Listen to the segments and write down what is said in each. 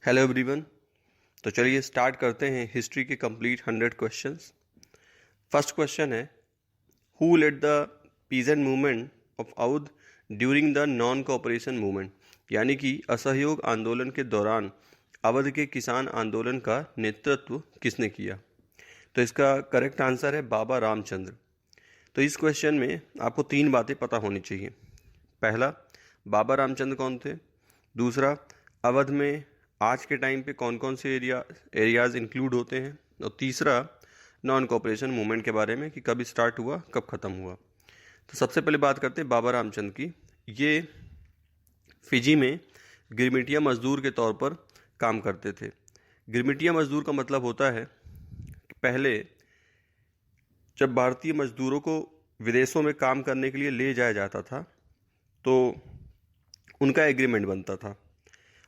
Hello everyone. तो चलिए start करते हैं हिस्ट्री के कंप्लीट 100 क्वेश्चंस। फर्स्ट क्वेश्चन है, who led the peasant movement of Awadh during the non cooperation movement, यानी कि असहयोग आंदोलन के दौरान अवध के किसान आंदोलन का नेतृत्व किसने किया। तो इसका करेक्ट आंसर है बाबा रामचंद्र। तो इस क्वेश्चन में आपको 3 बातें पता होनी चाहिए। पहला, बाबा रामचंद्र कौन थे। दूसरा, अवध में आज के टाइम पे कौन कौन से एरियाज इंक्लूड होते हैं। और तीसरा, नॉन कोऑपरेशन मूवमेंट के बारे में कि कब स्टार्ट हुआ कब ख़त्म हुआ। तो सबसे पहले बात करते हैं बाबा रामचंद्र की। ये फिजी में गिरमिटिया मजदूर के तौर पर काम करते थे। गिरमिटिया मजदूर का मतलब होता है कि पहले जब भारतीय मजदूरों को विदेशों में काम करने के लिए ले जाया जाता था तो उनका एग्रीमेंट बनता था।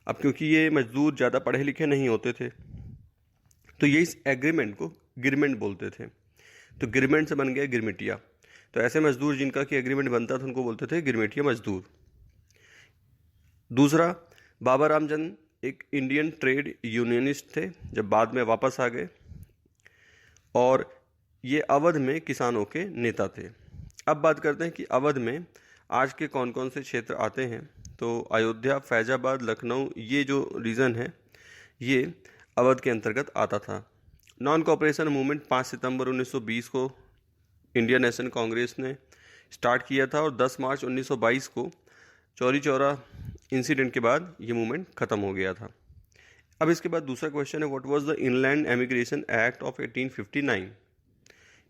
अब क्योंकि ये मजदूर ज़्यादा पढ़े लिखे नहीं होते थे तो ये इस एग्रीमेंट को गिरमेंट बोलते थे। तो गिरमेंट से बन गया गिरमिटिया। तो ऐसे मजदूर जिनका कि एग्रीमेंट बनता था उनको बोलते थे गिरमिटिया मजदूर। दूसरा, बाबा रामचंद्र एक इंडियन ट्रेड यूनियनिस्ट थे जब बाद में वापस आ गए, और ये अवध में किसानों के नेता थे। अब बात करते हैं कि अवध में आज के कौन कौन से क्षेत्र आते हैं। तो अयोध्या, फैजाबाद, लखनऊ, ये जो रीजन है ये अवध के अंतर्गत आता था। नॉन कोऑपरेशन मूवमेंट 5 सितंबर 1920 को इंडियन नेशनल कांग्रेस ने स्टार्ट किया था और 10 मार्च 1922 को चौरी चौरा इंसिडेंट के बाद ये मूवमेंट ख़त्म हो गया था। अब इसके बाद दूसरा क्वेश्चन है, what was the inland emigration act of 1859,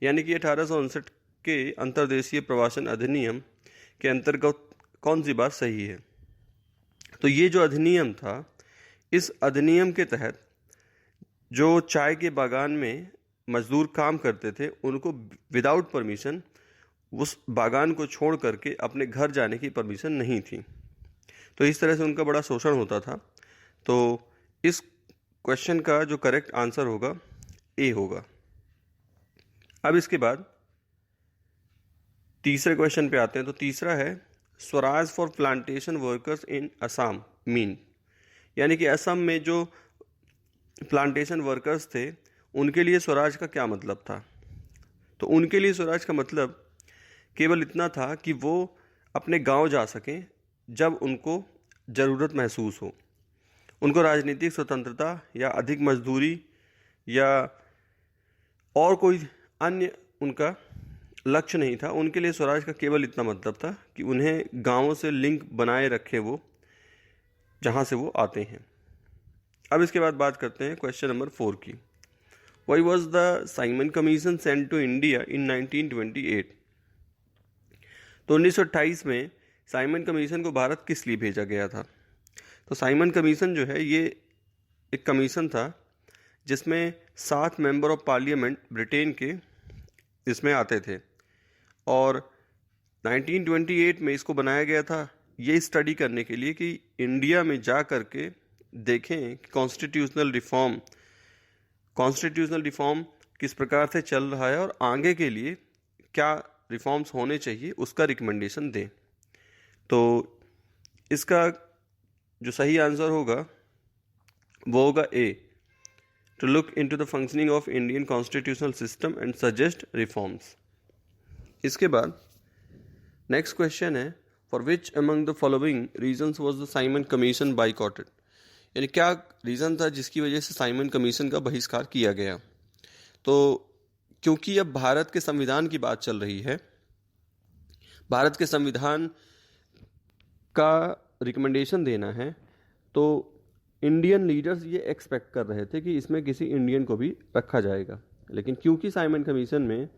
यानी कि 1859 के अंतर्देशीय प्रवासन अधिनियम के अंतर्गत कौन सी बात सही है। तो ये जो अधिनियम था, इस अधिनियम के तहत जो चाय के बागान में मजदूर काम करते थे उनको विदाउट परमिशन उस बागान को छोड़ करके अपने घर जाने की परमिशन नहीं थी। तो इस तरह से उनका बड़ा शोषण होता था। तो इस क्वेश्चन का जो करेक्ट आंसर होगा ए होगा। अब इसके बाद तीसरे क्वेश्चन पे आते हैं। तो तीसरा है, Swaraj for plantation workers in Assam mean, यानी कि असम में जो प्लांटेशन वर्कर्स थे उनके लिए स्वराज का क्या मतलब था। तो उनके लिए स्वराज का मतलब केवल इतना था कि वो अपने गांव जा सकें जब उनको ज़रूरत महसूस हो। उनको राजनीतिक स्वतंत्रता या अधिक मजदूरी या और कोई अन्य उनका लक्ष्य नहीं था। उनके लिए स्वराज का केवल इतना मतलब था कि उन्हें गांवों से लिंक बनाए रखे वो जहां से वो आते हैं। अब इसके बाद बात करते हैं क्वेश्चन नंबर 4 की। Why was the Simon Commission sent to India in 1928। तो 1928 में साइमन कमीशन को भारत किस लिए भेजा गया था। तो साइमन कमीशन जो है ये एक कमीशन था जिसमें 7 मेंबर ऑफ पार्लियामेंट ब्रिटेन के इसमें आते थे, और 1928 में इसको बनाया गया था ये स्टडी करने के लिए कि इंडिया में जा कर के देखें कि कॉन्स्टिट्यूशनल रिफॉर्म किस प्रकार से चल रहा है और आगे के लिए क्या रिफॉर्म्स होने चाहिए उसका रिकमेंडेशन दें। तो इसका जो सही आंसर होगा वो होगा A, to look into the functioning of Indian constitutional system and suggest reforms. इसके बाद नेक्स्ट क्वेश्चन है, for which among the following reasons was the Simon Commission boycotted, यानी क्या रीज़न था जिसकी वजह से साइमन कमीशन का बहिष्कार किया गया। तो क्योंकि अब भारत के संविधान की बात चल रही है, भारत के संविधान का रिकमेंडेशन देना है, तो इंडियन लीडर्स ये एक्सपेक्ट कर रहे थे कि इसमें किसी इंडियन को भी रखा जाएगा। लेकिन क्योंकि साइमन कमीशन में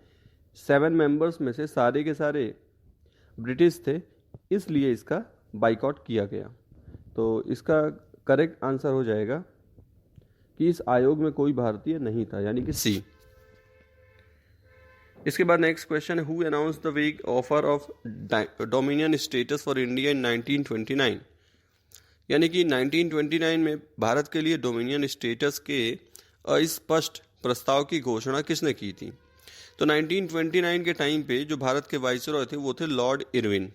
7 मेंबर्स में से सारे के सारे ब्रिटिश थे, इसलिए इसका बाइकआउट किया गया। तो इसका करेक्ट आंसर हो जाएगा कि इस आयोग में कोई भारतीय नहीं था, यानी कि सी। इसके बाद नेक्स्ट क्वेश्चन है, who announce the weak offer of dominion status for India in 1929, यानी कि 1929 में भारत के लिए डोमिनियन स्टेटस के अस्पष्ट प्रस्ताव की घोषणा किसने की थी। तो 1929 के टाइम पे जो भारत के वाइसरॉय थे वो थे लॉर्ड इरविन,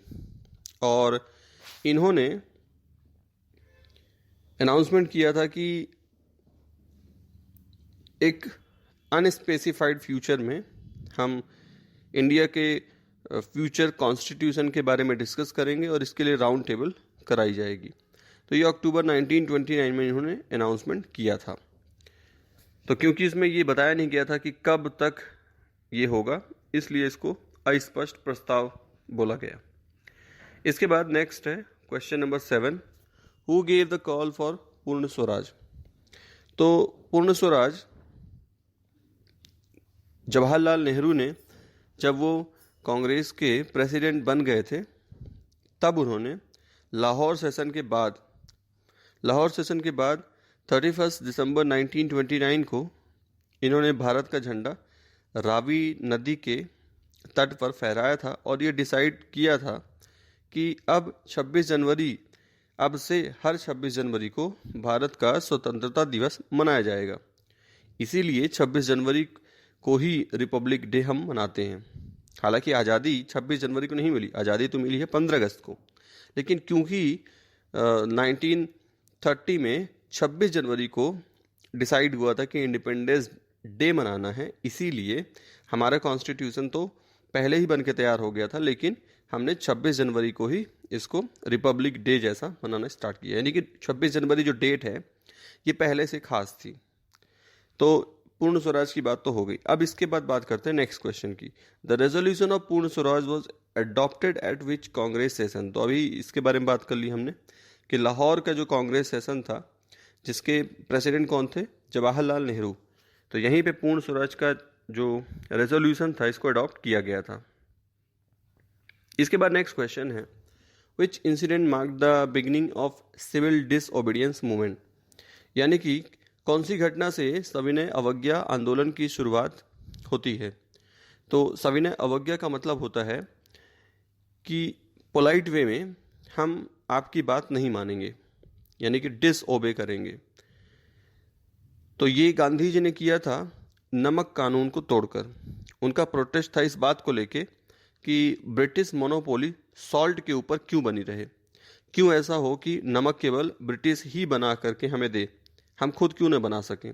और इन्होंने अनाउंसमेंट किया था कि एक अनस्पेसिफाइड फ्यूचर में हम इंडिया के फ्यूचर कॉन्स्टिट्यूशन के बारे में डिस्कस करेंगे और इसके लिए राउंड टेबल कराई जाएगी। तो ये अक्टूबर 1929 में इन्होंने अनाउंसमेंट किया था। तो क्योंकि इसमें ये बताया नहीं गया था कि कब तक ये होगा, इसलिए इसको अस्पष्ट प्रस्ताव बोला गया। इसके बाद नेक्स्ट है question number 7, who gave the call for पूर्ण स्वराज। तो पूर्ण स्वराज जवाहरलाल नेहरू ने जब वो कांग्रेस के प्रेसिडेंट बन गए थे तब उन्होंने लाहौर सेशन के बाद 31 दिसंबर 1929 को इन्होंने भारत का झंडा रावी नदी के तट पर फहराया था और ये डिसाइड किया था कि अब से हर 26 जनवरी को भारत का स्वतंत्रता दिवस मनाया जाएगा। इसीलिए 26 जनवरी को ही रिपब्लिक डे हम मनाते हैं। हालांकि आज़ादी 26 जनवरी को नहीं मिली, आज़ादी तो मिली है 15 अगस्त को, लेकिन क्योंकि 1930 में 26 जनवरी को डिसाइड हुआ था कि इंडिपेंडेंस डे मनाना है, इसीलिए हमारा कॉन्स्टिट्यूशन तो पहले ही बन के तैयार हो गया था, लेकिन हमने 26 जनवरी को ही इसको रिपब्लिक डे जैसा मनाना स्टार्ट किया। यानी कि 26 जनवरी जो डेट है ये पहले से खास थी। तो पूर्ण स्वराज की बात तो हो गई। अब इसके बाद बात करते हैं नेक्स्ट क्वेश्चन की। द रेजोल्यूशन ऑफ पूर्ण Swaraj was adopted eight which Congress session. तो अभी इसके बारे में बात कर ली हमने कि लाहौर का जो कांग्रेस सेशन था जिसके प्रेसिडेंट कौन थे, जवाहरलाल नेहरू, तो यहीं पे पूर्ण स्वराज का जो रेजोल्यूशन था इसको अडॉप्ट किया गया था। इसके बाद नेक्स्ट क्वेश्चन है, which incident mark the beginning of civil disobedience movement. यानी कि कौन सी घटना से सविनय अवज्ञा आंदोलन की शुरुआत होती है। तो सविनय अवज्ञा का मतलब होता है कि पोलाइट वे में हम आपकी बात नहीं मानेंगे, यानी कि डिसओबे करेंगे। तो ये गांधी जी ने किया था नमक कानून को तोड़कर। उनका प्रोटेस्ट था इस बात को लेके कि ब्रिटिश मोनोपोली सॉल्ट के ऊपर क्यों बनी रहे, क्यों ऐसा हो कि नमक केवल ब्रिटिश ही बना करके हमें दे, हम खुद क्यों न बना सकें।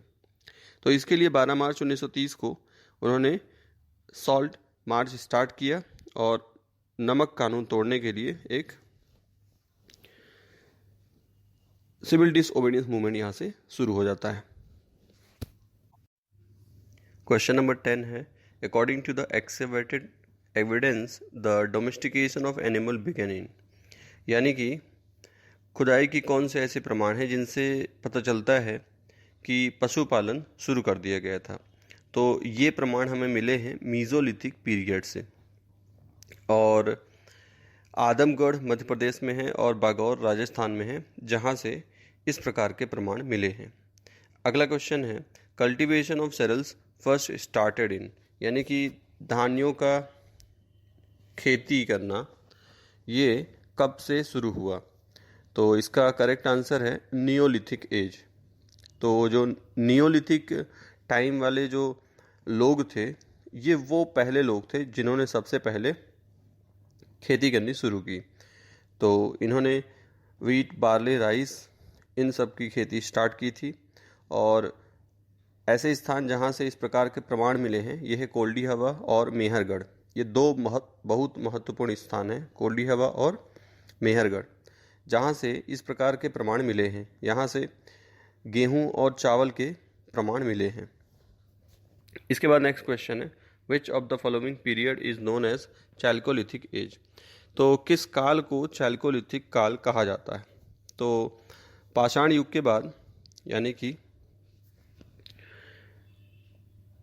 तो इसके लिए 12 मार्च 1930 को उन्होंने सॉल्ट मार्च स्टार्ट किया और नमक कानून तोड़ने के लिए एक सिविल डिसओबीडियंस मूवमेंट यहाँ से शुरू हो जाता है। क्वेश्चन नंबर 10 है, according to the excavated evidence the domestication of animal began in. यानी कि खुदाई की कौन से ऐसे प्रमाण हैं जिनसे पता चलता है कि पशुपालन शुरू कर दिया गया था। तो ये प्रमाण हमें मिले हैं मीज़ोलिथिक पीरियड से, और आदमगढ़ मध्य प्रदेश में है और बागौर राजस्थान में है जहाँ से इस प्रकार के प्रमाण मिले हैं। अगला क्वेश्चन है, cultivation of cereals first started in. यानी कि धान्यों का खेती करना ये कब से शुरू हुआ। तो इसका करेक्ट आंसर है नियोलिथिक एज। तो जो नियोलिथिक टाइम वाले जो लोग थे ये वो पहले लोग थे जिन्होंने सबसे पहले खेती करनी शुरू की। तो इन्होंने वीट, बार्ले, राइस इन सब की खेती स्टार्ट की थी। और ऐसे स्थान जहाँ से इस प्रकार के प्रमाण मिले हैं ये है कोल्डी हवा और मेहरगढ़। ये दो बहुत महत्वपूर्ण स्थान हैं, कोल्डी हवा और मेहरगढ़, जहाँ से इस प्रकार के प्रमाण मिले हैं। यहाँ से गेहूँ और चावल के प्रमाण मिले हैं। इसके बाद नेक्स्ट क्वेश्चन है, which of the following period is known as chalcolithic age. तो किस काल को चैल्कोलिथिक काल कहा जाता है। तो पाषाण युग के बाद यानी कि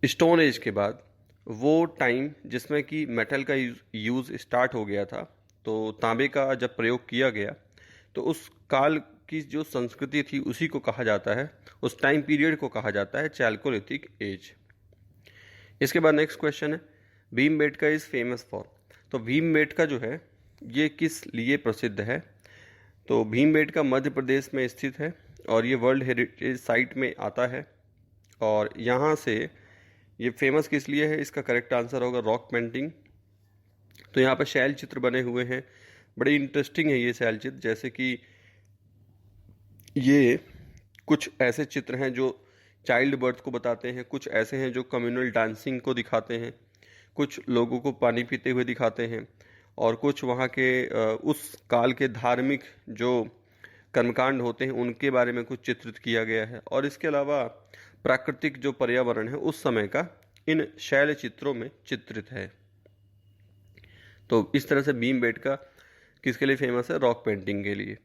स्टोन एज के बाद वो टाइम जिसमें कि मेटल का यूज़ स्टार्ट हो गया था, तो तांबे का जब प्रयोग किया गया तो उस काल की जो संस्कृति थी उसी को कहा जाता है, उस टाइम पीरियड को कहा जाता है चैल्कोलिथिक एज। इसके बाद नेक्स्ट क्वेश्चन है, भीमबेटका इज़ फेमस फॉर। तो भीमबेटका जो है ये किस लिए प्रसिद्ध है। तो भीमबेटका मध्य प्रदेश में स्थित है और ये वर्ल्ड हेरिटेज साइट में आता है। और यहाँ से ये फेमस किस लिए है, इसका करेक्ट आंसर होगा रॉक पेंटिंग। तो यहाँ पर शैल चित्र बने हुए हैं, बड़े इंटरेस्टिंग है ये शैल चित्र। जैसे कि ये कुछ ऐसे चित्र हैं जो चाइल्ड बर्थ को बताते हैं, कुछ ऐसे हैं जो कम्युनल डांसिंग को दिखाते हैं, कुछ लोगों को पानी पीते हुए दिखाते हैं, और कुछ वहाँ के उस काल के धार्मिक जो कर्मकांड होते हैं उनके बारे में कुछ चित्रित किया गया है। और इसके अलावा प्राकृतिक जो पर्यावरण है उस समय का इन शैल चित्रों में चित्रित है। तो इस तरह से भीमबेटका किसके लिए फेमस है? रॉक पेंटिंग के लिए।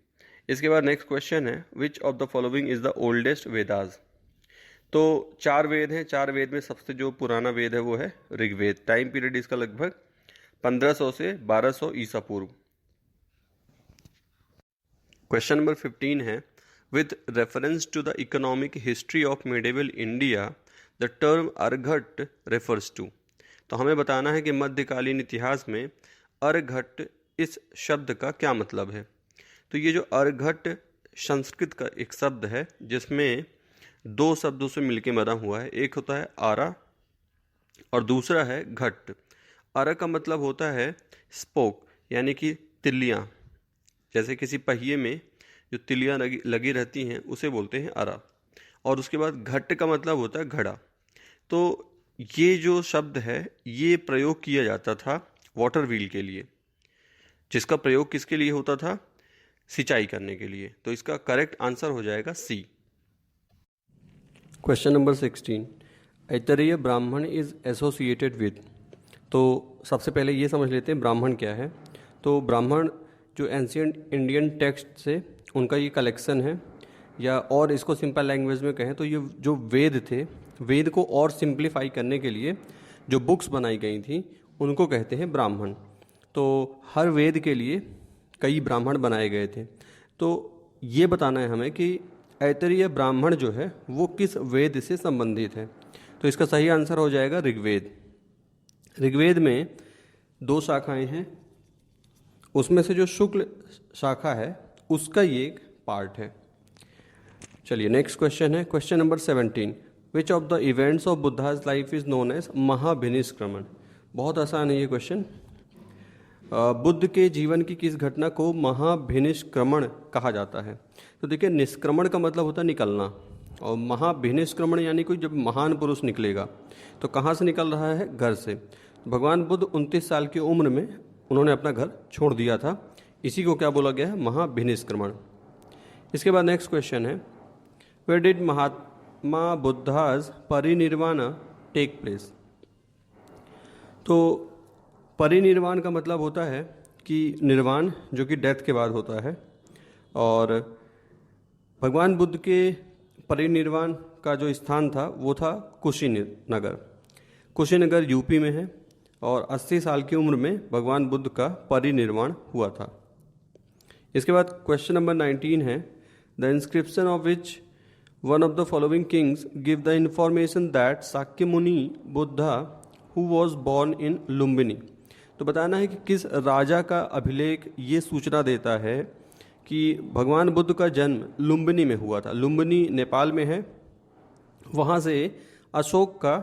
इसके बाद नेक्स्ट क्वेश्चन है, which of the following is the oldest Vedas? तो 4 वेद हैं, 4 वेद में सबसे जो पुराना वेद है वो है ऋग्वेद। टाइम पीरियड इसका लगभग 1500 से 1200 ईसा पूर्व। क्वेश्चन नंबर 15 है, with reference to the economic history of medieval India the term araghatta refers to. तो हमें बताना है कि मध्यकालीन इतिहास में अर्घट इस शब्द का क्या मतलब है। तो ये जो अर्घट संस्कृत का एक शब्द है जिसमें 2 शब्दों से मिलकर बना हुआ है। एक होता है आरा और दूसरा है घट। आरा का मतलब होता है स्पोक, यानी कि तिल्लियाँ। जैसे किसी पहिए में जो तिल्लियाँ लगी रहती हैं उसे बोलते हैं आरा। और उसके बाद घट का मतलब होता है घड़ा। तो ये जो शब्द है ये प्रयोग किया जाता था वाटर व्हील के लिए, जिसका प्रयोग किसके लिए होता था? सिंचाई करने के लिए। तो इसका करेक्ट आंसर हो जाएगा सी। क्वेश्चन नंबर 16, ऐतरेय ब्राह्मण इज एसोसिएटेड विद। तो सबसे पहले ये समझ लेते हैं ब्राह्मण क्या है। तो ब्राह्मण जो एंशियंट इंडियन टेक्स्ट से उनका ये कलेक्शन है, या और इसको सिंपल लैंग्वेज में कहें तो ये जो वेद थे, वेद को और सिंप्लीफाई करने के लिए जो बुक्स बनाई गई थी उनको कहते हैं ब्राह्मण। तो हर वेद के लिए कई ब्राह्मण बनाए गए थे। तो ये बताना है हमें कि ऐतरेय ब्राह्मण जो है वो किस वेद से संबंधित है। तो इसका सही आंसर हो जाएगा ऋग्वेद। ऋग्वेद में 2 शाखाएं हैं, उसमें से जो शुक्ल शाखा है उसका ये एक पार्ट है। चलिए नेक्स्ट क्वेश्चन है, question number 17, which of the events of Buddha's life is known as Mahabhinishkramana. बहुत आसान है ये क्वेश्चन। बुद्ध के जीवन की किस घटना को महाभिनिष्क्रमण कहा जाता है? तो देखिए, निष्क्रमण का मतलब होता है निकलना, और महाभिनिष्क्रमण यानी कोई जब महान पुरुष निकलेगा। तो कहाँ से निकल रहा है? घर से। भगवान बुद्ध 29 साल की उम्र में उन्होंने अपना घर छोड़ दिया था, इसी को क्या बोला गया है? महाभिनिष्क्रमण। इसके बाद नेक्स्ट क्वेश्चन है, where did Mahatma Buddha's Parinirvana take place. तो परिनिर्वाण का मतलब होता है कि निर्वाण, जो कि डेथ के बाद होता है। और भगवान बुद्ध के परिनिर्वाण का जो स्थान था वो था कुशीनगर। कुशीनगर यूपी में है, और 80 साल की उम्र में भगवान बुद्ध का परिनिर्वाण हुआ था। इसके बाद क्वेश्चन नंबर 19 है, the inscription of which one of the following Kings give the information that Shakyamuni Buddha who was born in Lumbini. तो बताना है कि किस राजा का अभिलेख ये सूचना देता है कि भगवान बुद्ध का जन्म लुम्बिनी में हुआ था। लुम्बिनी नेपाल में है, वहाँ से अशोक का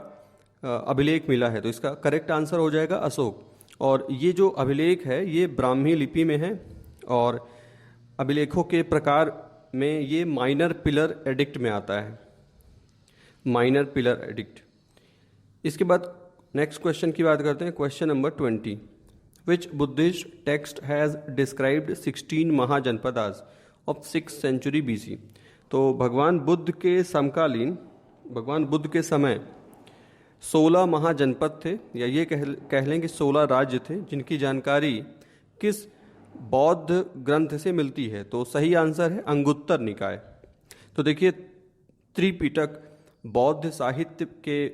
अभिलेख मिला है। तो इसका करेक्ट आंसर हो जाएगा अशोक। और ये जो अभिलेख है ये ब्राह्मी लिपि में है, और अभिलेखों के प्रकार में ये माइनर पिलर एडिक्ट में आता है, माइनर पिलर एडिक्ट। इसके बाद नेक्स्ट क्वेश्चन की बात करते हैं, question number 20, which Buddhist text has described 16 mahajanapadas of 6th century BC। तो भगवान बुद्ध के समकालीन, भगवान बुद्ध के समय 16 महाजनपद थे, या ये कह लें कि 16 राज्य थे, जिनकी जानकारी किस बौद्ध ग्रंथ से मिलती है। तो सही आंसर है अंगुत्तर निकाय। तो देखिए, त्रिपिटक बौद्ध साहित्य के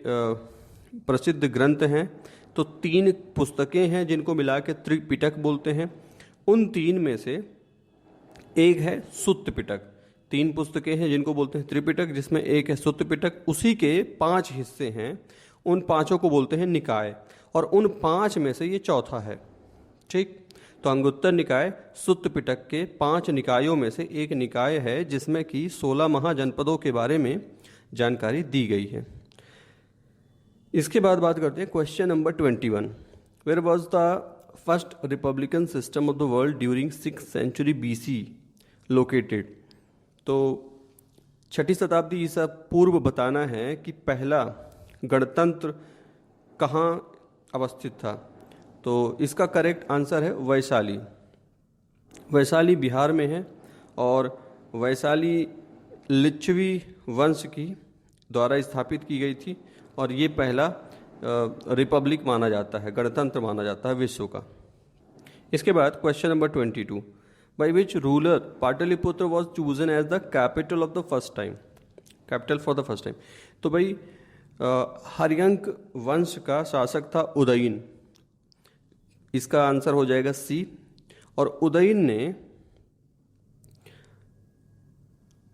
प्रसिद्ध ग्रंथ हैं। तो 3 पुस्तकें हैं जिनको मिला के त्रिपिटक बोलते हैं। उन 3 में से एक है सुत्त पिटक। 3 पुस्तकें हैं जिनको बोलते हैं त्रिपिटक, जिसमें एक है सुत्त पिटक। उसी के 5 हिस्से हैं, उन 5 को बोलते हैं निकाय, और उन 5 में से ये चौथा है। ठीक, तो अंगुत्तर निकाय सुत्त पिटक के 5 निकायों में से एक निकाय है, जिसमें कि 16 महाजनपदों के बारे में जानकारी दी गई है। इसके बाद बात करते हैं question number 21, where was the first republican system of the world during 6th century BC located. तो छठी शताब्दी ईसा पूर्व बताना है कि पहला गणतंत्र कहाँ अवस्थित था। तो इसका करेक्ट आंसर है वैशाली। वैशाली बिहार में है और वैशाली लिच्छवी वंश की द्वारा स्थापित की गई थी और ये पहला रिपब्लिक माना जाता है, गणतंत्र माना जाता है विश्व का। इसके बाद question number 22, by which ruler Pataliputra was chosen as the capital of the first time, capital for the first time. तो भाई हर्यंक वंश का शासक था उदयन, इसका आंसर हो जाएगा सी। और उदयन ने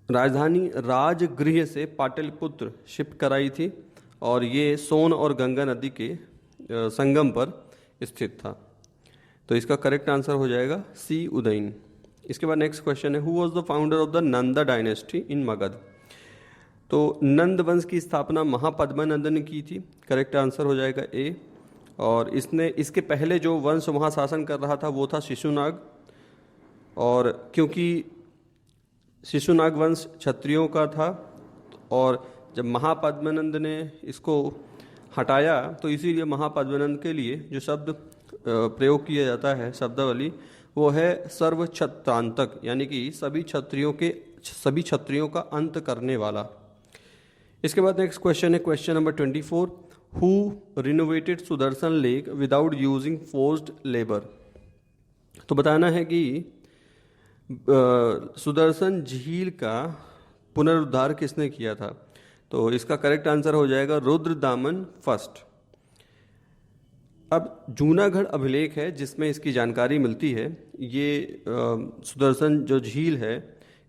राजधानी राजगृह से पाटलिपुत्र शिफ्ट कराई थी और ये सोन और गंगा नदी के संगम पर स्थित था। तो इसका करेक्ट आंसर हो जाएगा सी उदयन। इसके बाद नेक्स्ट क्वेश्चन है, who was the founder of the Nanda dynasty in Magadh. तो नंद वंश की स्थापना महापद्मानंद ने की थी, करेक्ट आंसर हो जाएगा ए। और इसके पहले जो वंश वहाँ शासन कर रहा था वो था शिशुनाग, और क्योंकि शिशुनाग वंश क्षत्रियों का था और जब महापद्मानंद ने इसको हटाया तो इसीलिए महापद्मानंद के लिए जो शब्द प्रयोग किया जाता है शब्दावली वो है सर्वक्षत्रांतक, यानी कि सभी क्षत्रियों का अंत करने वाला। इसके बाद नेक्स्ट क्वेश्चन है question number 24, who renovated Sudarshan lake without using forced labour. तो बताना है कि सुदर्शन झील का पुनरुद्धार किसने किया था। तो इसका करेक्ट आंसर हो जाएगा रुद्रदामन फर्स्ट। अब जूनागढ़ अभिलेख है जिसमें इसकी जानकारी मिलती है। ये सुदर्शन जो झील है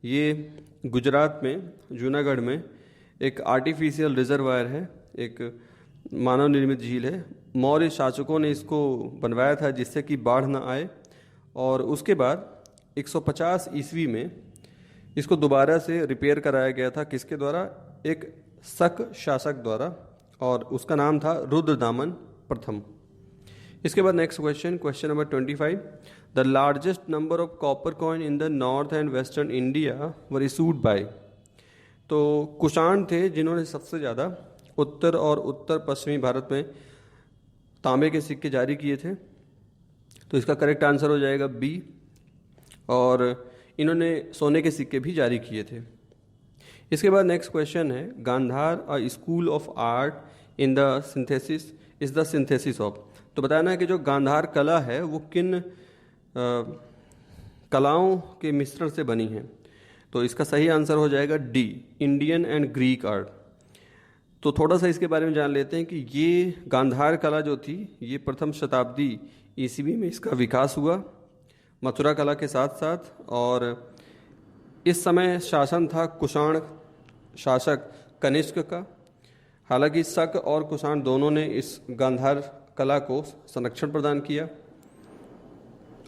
ये गुजरात में जूनागढ़ में एक आर्टिफिशियल रिजर्वायर है, एक मानव निर्मित झील है। मौर्य शासकों ने इसको बनवाया था जिससे कि बाढ़ ना आए, और उसके बाद 150 ईस्वी में इसको दोबारा से रिपेयर कराया गया था। किसके द्वारा? एक शक शासक द्वारा, और उसका नाम था रुद्रदामन प्रथम। इसके बाद next question, question number 25, the largest number of copper coin in the north and western India were issued by. तो कुषाण थे जिन्होंने सबसे ज़्यादा उत्तर और उत्तर पश्चिमी भारत में तांबे के सिक्के जारी किए थे। तो इसका करेक्ट आंसर हो जाएगा बी, और इन्होंने सोने के सिक्के भी जारी किए थे। इसके बाद नेक्स्ट क्वेश्चन है, Gandhara a school of art in the synthesis is the synthesis of. तो बताना है कि जो गांधार कला है वो किन कलाओं के मिश्रण से बनी है। तो इसका सही आंसर हो जाएगा D, Indian and Greek art. तो थोड़ा सा इसके बारे में जान लेते हैं कि ये गांधार कला जो थी ये प्रथम शताब्दी ईस्वी में इसका विकास हुआ मथुरा कला के साथ साथ, और इस समय शासन था कुषाण शासक कनिष्क का। हालांकि शक और कुषाण दोनों ने इस गांधार कला को संरक्षण प्रदान किया,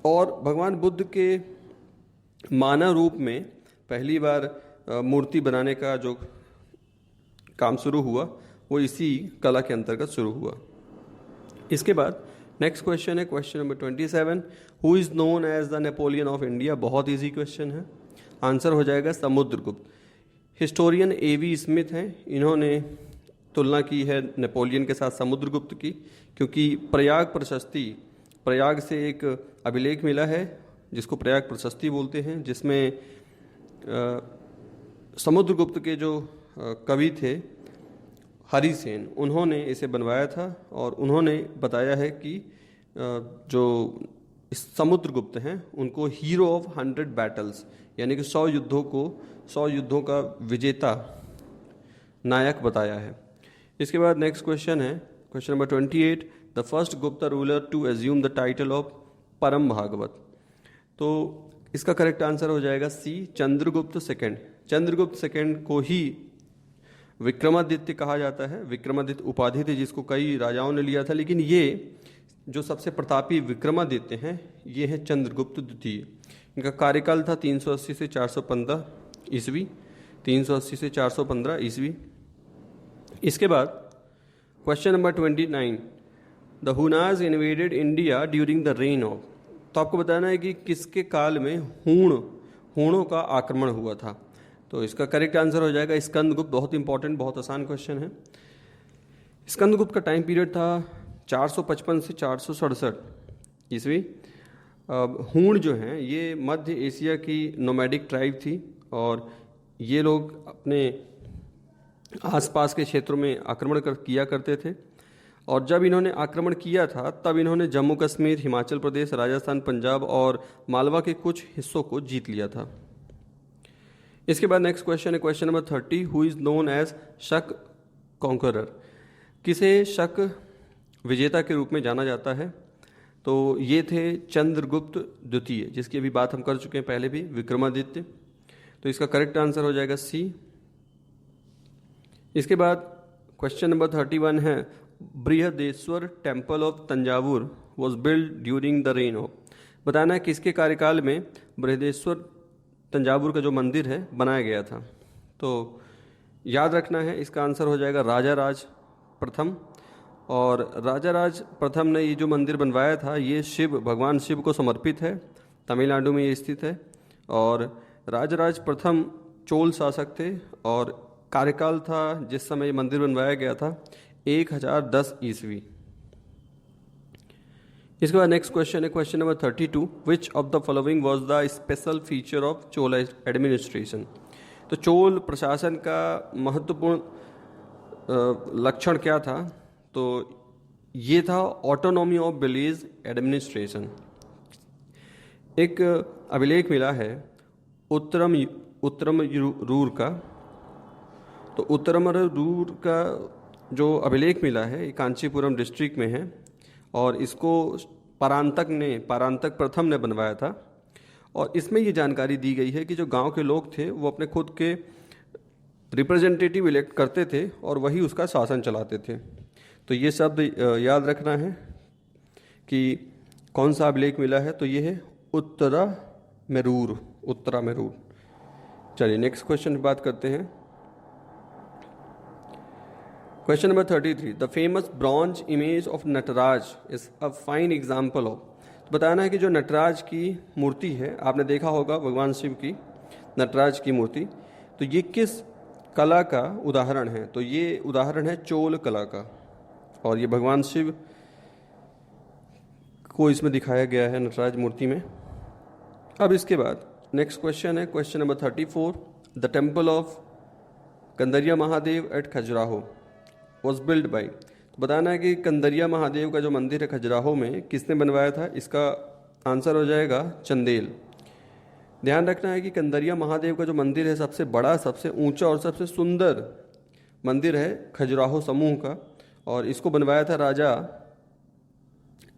और भगवान बुद्ध के मानव रूप में पहली बार मूर्ति बनाने का जो काम शुरू हुआ वो इसी कला के अंतर्गत शुरू हुआ। इसके बाद नेक्स्ट क्वेश्चन है question number 27, who is known as the Napoleon of India. बहुत इजी क्वेश्चन है, आंसर हो जाएगा समुद्रगुप्त। Historian A.V. स्मिथ हैं, इन्होंने तुलना की है नेपोलियन के साथ समुद्रगुप्त की, क्योंकि प्रयाग से एक अभिलेख मिला है जिसको प्रयाग प्रशस्ति बोलते हैं, जिसमें समुद्रगुप्त के जो कवि थे हरिसेन, उन्होंने इसे बनवाया था, और उन्होंने बताया है कि जो समुद्रगुप्त हैं उनको हीरो ऑफ 100 बैटल्स, यानी कि 100 युद्धों का विजेता नायक बताया है। इसके बाद नेक्स्ट क्वेश्चन है question number 28, the first Gupta ruler to assume the title of Param Bhagavat. तो इसका करेक्ट आंसर हो जाएगा C, Chandragupta second. Chandragupta second को ही विक्रमादित्य कहा जाता है। विक्रमादित्य उपाधि थी जिसको कई राजाओं ने लिया था, लेकिन ये जो सबसे प्रतापी विक्रमादित्य हैं ये है चंद्रगुप्त द्वितीय। इनका कार्यकाल था 380 से 415 ईस्वी, 380 से 415 ईस्वी। इसके बाद question number 29, the Hunas invaded India during the reign of. तो आपको बताना है कि किसके काल में हूणों का आक्रमण हुआ था। तो इसका करेक्ट आंसर हो जाएगा स्कंदगुप्त। बहुत इंपॉर्टेंट, बहुत आसान क्वेश्चन है। स्कंदगुप्त का टाइम पीरियड था 455 से 467 ईस्वी। हूण जो हैं ये मध्य एशिया की नोमैडिक ट्राइब थी और ये लोग अपने आसपास के क्षेत्रों में आक्रमण किया करते थे। और जब इन्होंने आक्रमण किया था तब इन्होंने जम्मू कश्मीर, हिमाचल प्रदेश, राजस्थान, पंजाब और मालवा के कुछ हिस्सों को जीत लिया था। इसके बाद नेक्स्ट क्वेश्चन है question number 30। Who is known as Shaka conqueror? किसे शक विजेता के रूप में जाना जाता है? तो ये थे चंद्रगुप्त द्वितीय, जिसकी अभी बात हम कर चुके हैं पहले भी, विक्रमादित्य। तो इसका करेक्ट आंसर हो जाएगा सी। इसके बाद क्वेश्चन नंबर 31 है Brihadeshwara temple of Thanjavur was build during the reign of. बताना है किसके कार्यकाल में बृहदेश्वर तंजावुर का जो मंदिर है बनाया गया था। तो याद रखना है इसका आंसर हो जाएगा राजा राज प्रथम। और राजा राज प्रथम ने ये जो मंदिर बनवाया था ये भगवान शिव को समर्पित है। तमिलनाडु में ये स्थित है। और राजराज प्रथम चोल शासक थे और कार्यकाल था जिस समय ये मंदिर बनवाया गया था 1010 ईस्वी। इसके बाद नेक्स्ट क्वेश्चन है question number 32। Which of the following was the special feature of Chola administration? तो चोल प्रशासन का महत्वपूर्ण लक्षण क्या था? तो ये था ऑटोनॉमी ऑफ विलेज एडमिनिस्ट्रेशन। एक अभिलेख मिला है उत्तरमरूर का। तो उत्तरमरूर का जो अभिलेख मिला है ये कांचीपुरम डिस्ट्रिक्ट में है और इसको परांतक प्रथम ने बनवाया था। और इसमें ये जानकारी दी गई है कि जो गांव के लोग थे वो अपने खुद के रिप्रेजेंटेटिव इलेक्ट करते थे और वही उसका शासन चलाते थे। तो ये शब्द याद रखना है कि कौन सा अभिलेख मिला है। तो ये है उत्तरामेरूर। चलिए नेक्स्ट क्वेश्चन की बात करते हैं। Question number 33। The famous bronze image of Nataraja is a fine example of. तो बताना है कि जो नटराज की मूर्ति है, आपने देखा होगा भगवान शिव की नटराज की मूर्ति, तो ये किस कला का उदाहरण है? तो ये उदाहरण है चोल कला का और ये भगवान शिव को इसमें दिखाया गया है नटराज मूर्ति में। अब इसके बाद नेक्स्ट क्वेश्चन है question number 34। The temple of Kandariya Mahadeva at Khajuraho was build by. तो बताना है कि कंदरिया महादेव का जो मंदिर है खजुराहो में किसने बनवाया था? इसका आंसर हो जाएगा चंदेल। ध्यान रखना है कि कंदरिया महादेव का जो मंदिर है सबसे बड़ा, सबसे ऊंचा और सबसे सुंदर मंदिर है खजुराहो समूह का और इसको बनवाया था राजा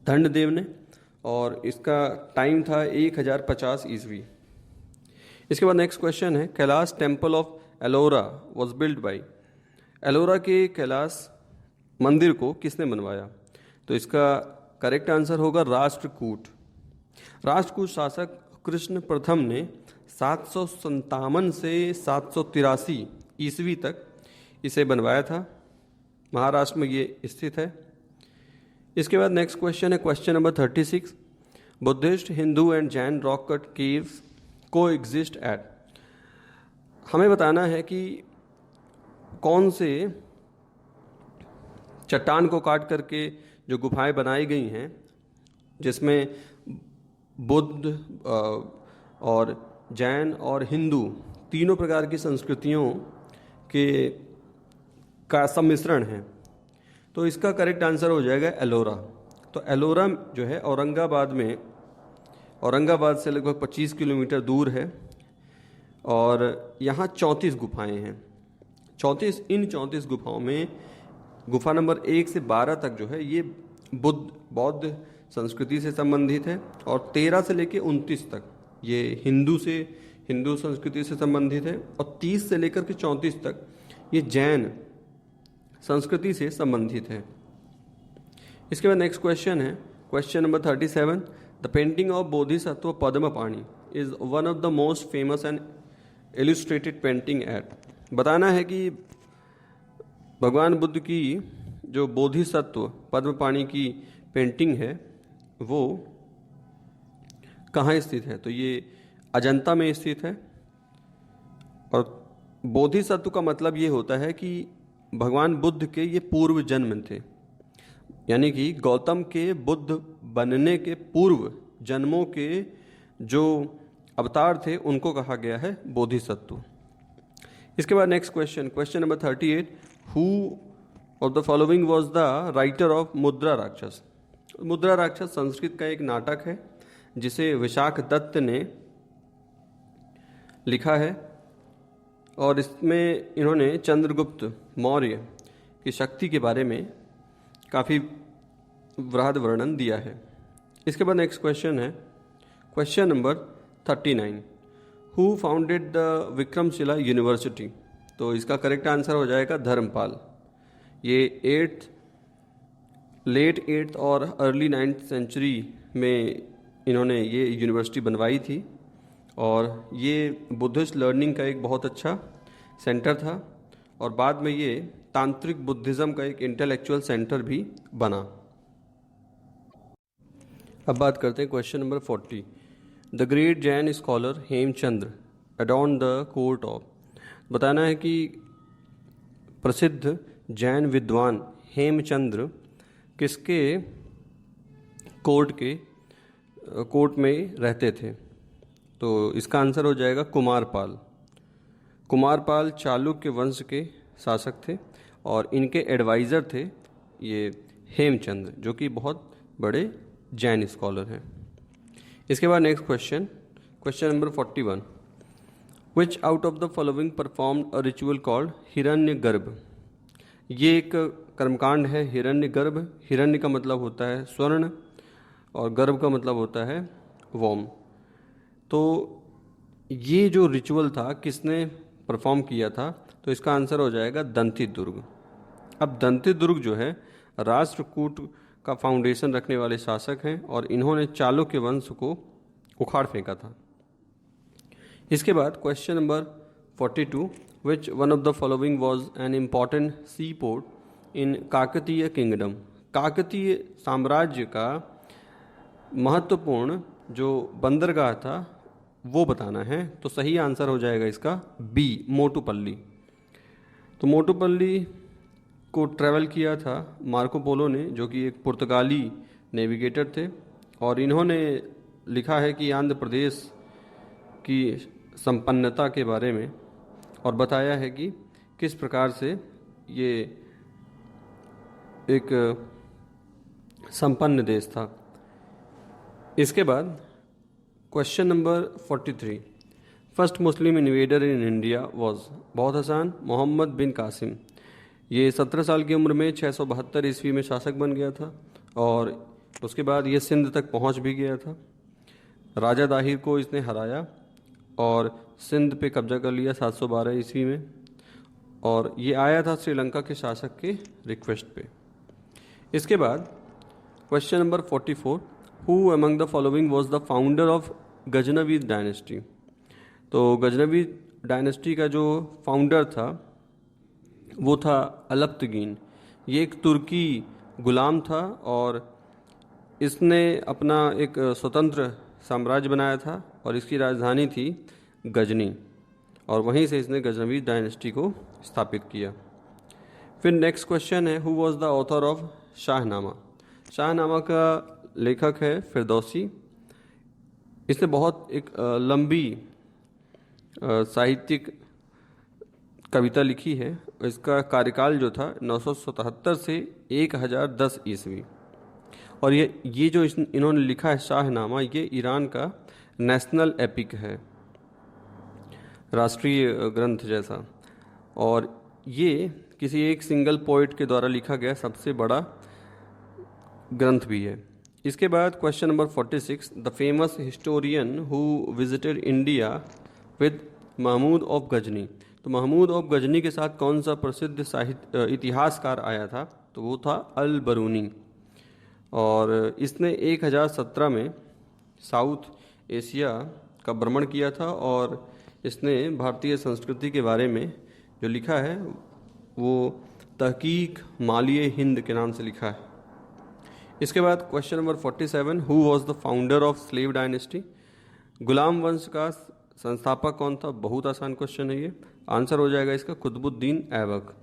दंडदेव ने और इसका टाइम था 1050 ईस्वी। इसके बाद नेक्स्ट क्वेश्चन है Kailash temple of Ellora was build by. Ellora के कैलाश मंदिर को किसने बनवाया? तो इसका करेक्ट आंसर होगा राष्ट्रकूट। राष्ट्रकूट शासक कृष्ण प्रथम ने 757 से 783 ईस्वी तक इसे बनवाया था। महाराष्ट्र में ये स्थित है। इसके बाद नेक्स्ट क्वेश्चन है question number 36। Buddhist, Hindu and Jain rock cut caves को एग्जिस्ट एट। हमें बताना है कि कौन से चट्टान को काट करके जो गुफाएं बनाई गई हैं जिसमें बुद्ध और जैन और हिंदू तीनों प्रकार की संस्कृतियों का सम्मिश्रण है। तो इसका करेक्ट आंसर हो जाएगा एलोरा। तो एलोरा जो है औरंगाबाद से लगभग 25 किलोमीटर दूर है और यहाँ 34 गुफाएं हैं। 34 गुफाओं में गुफा नंबर 1 से 12 तक जो है ये बौद्ध संस्कृति से संबंधित है और 13 से लेकर 29 तक ये हिंदू संस्कृति से संबंधित है और 30 से लेकर के 34 तक ये जैन संस्कृति से संबंधित है। इसके बाद नेक्स्ट क्वेश्चन है question number 37। The painting of Bodhisattva Padmapani is one of the most famous and illustrated painting at. बताना है कि भगवान बुद्ध की जो बोधिसत्व पद्मपाणि की पेंटिंग है वो कहाँ स्थित है? तो ये अजंता में स्थित है और बोधिसत्व का मतलब ये होता है कि भगवान बुद्ध के ये पूर्व जन्म थे, यानी कि गौतम के बुद्ध बनने के पूर्व जन्मों के जो अवतार थे उनको कहा गया है बोधिसत्व। इसके बाद next question, question number 38, who of the following was the writer of मुद्रा राक्षस। मुद्रा राक्षस संस्कृत का एक नाटक है जिसे विशाख दत्त ने लिखा है और इसमें इन्होंने चंद्रगुप्त मौर्य की शक्ति के बारे में काफ़ी वृहद वर्णन दिया है। इसके बाद नेक्स्ट क्वेश्चन है question number 39, who founded the Vikramshila university. तो इसका करेक्ट आंसर हो जाएगा धर्मपाल। ये लेट 8th और अर्ली 9th सेंचुरी में इन्होंने ये यूनिवर्सिटी बनवाई थी और ये बुद्धिस्ट लर्निंग का एक बहुत अच्छा सेंटर था और बाद में ये तांत्रिक बुद्धिज़्म का एक इंटेलेक्चुअल सेंटर भी बना। अब बात करते हैं question number 40, the great Jain scholar Hemachandra adorn the court of. बताना है कि प्रसिद्ध जैन विद्वान हेमचंद्र किसके कोर्ट में रहते थे। तो इसका आंसर हो जाएगा कुमारपाल। कुमारपाल चालुक्य वंश के शासक थे और इनके एडवाइज़र थे ये हेमचंद्र, जो कि बहुत बड़े जैन स्कॉलर हैं। इसके बाद next question, question number 41, which out of the following performed a ritual called Hiranyagarbha. ये एक कर्मकांड है हिरण्यगर्भ। हिरण्य का मतलब होता है स्वर्ण और गर्भ का मतलब होता है वोम। तो ये जो रिचुअल था किसने परफॉर्म किया था, तो इसका आंसर हो जाएगा दंतिदुर्ग। अब दंतिदुर्ग जो है राष्ट्रकूट का फाउंडेशन रखने वाले शासक हैं और इन्होंने चालुक्य वंश को उखाड़ फेंका था। इसके बाद question number 42, which one of the following was an important sea port in Kakatiya kingdom. Kakatiya साम्राज्य का महत्वपूर्ण जो बंदरगाह था वो बताना है। तो सही आंसर हो जाएगा इसका बी, मोटुपल्ली। तो मोटुपल्ली को ट्रैवल किया था मार्को पोलो ने, जो कि एक पुर्तगाली नेविगेटर थे और इन्होंने लिखा है कि आंध्र प्रदेश की संपन्नता के बारे में और बताया है कि किस प्रकार से ये एक संपन्न देश था। इसके बाद question number 43, first Muslim invader in India was. बहुत आसान, मोहम्मद बिन कासिम। ये 17 साल की उम्र में 672 ईस्वी में शासक बन गया था और उसके बाद ये सिंध तक पहुंच भी गया था। राजा दाहिर को इसने हराया और सिंध पे कब्जा कर लिया 712 ईस्वी में और ये आया था श्रीलंका के शासक के रिक्वेस्ट पे। इसके बाद question number 44, who among the following was the founder of Ghaznavi dynasty. तो गजनवी डायनेस्टी का जो फाउंडर था वो था अलप्तगीन। ये एक तुर्की गुलाम था और इसने अपना एक स्वतंत्र साम्राज्य बनाया था और इसकी राजधानी थी गजनी और वहीं से इसने गजनवी डायनेस्टी को स्थापित किया। फिर नेक्स्ट क्वेश्चन है, who was the author of Shahnameh. Shahnameh का लेखक है फिरदौसी। इसने बहुत एक लंबी साहित्यिक कविता लिखी है। इसका कार्यकाल जो था 977 से 1010 ईस्वी और ये जो इन्होंने लिखा है शाहनामा, ये ईरान का नेशनल एपिक है, राष्ट्रीय ग्रंथ जैसा, और ये किसी एक सिंगल पोइट के द्वारा लिखा गया सबसे बड़ा ग्रंथ भी है। इसके बाद question number 46, the famous historian who visited India with Mahmud of Ghazni. तो महमूद ऑफ गजनी के साथ कौन सा प्रसिद्ध साहित्य इतिहासकार आया था, तो वो था अल बरूनी और इसने 1017 में साउथ एशिया का भ्रमण किया था और इसने भारतीय संस्कृति के बारे में जो लिखा है वो तहकीक मालिए हिंद के नाम से लिखा है। इसके बाद question number 47, who was the founder of slave dynasty. गुलाम वंश का संस्थापक कौन था, बहुत आसान क्वेश्चन है ये, आंसर हो जाएगा इसका कुतुबुद्दीन ऐबक।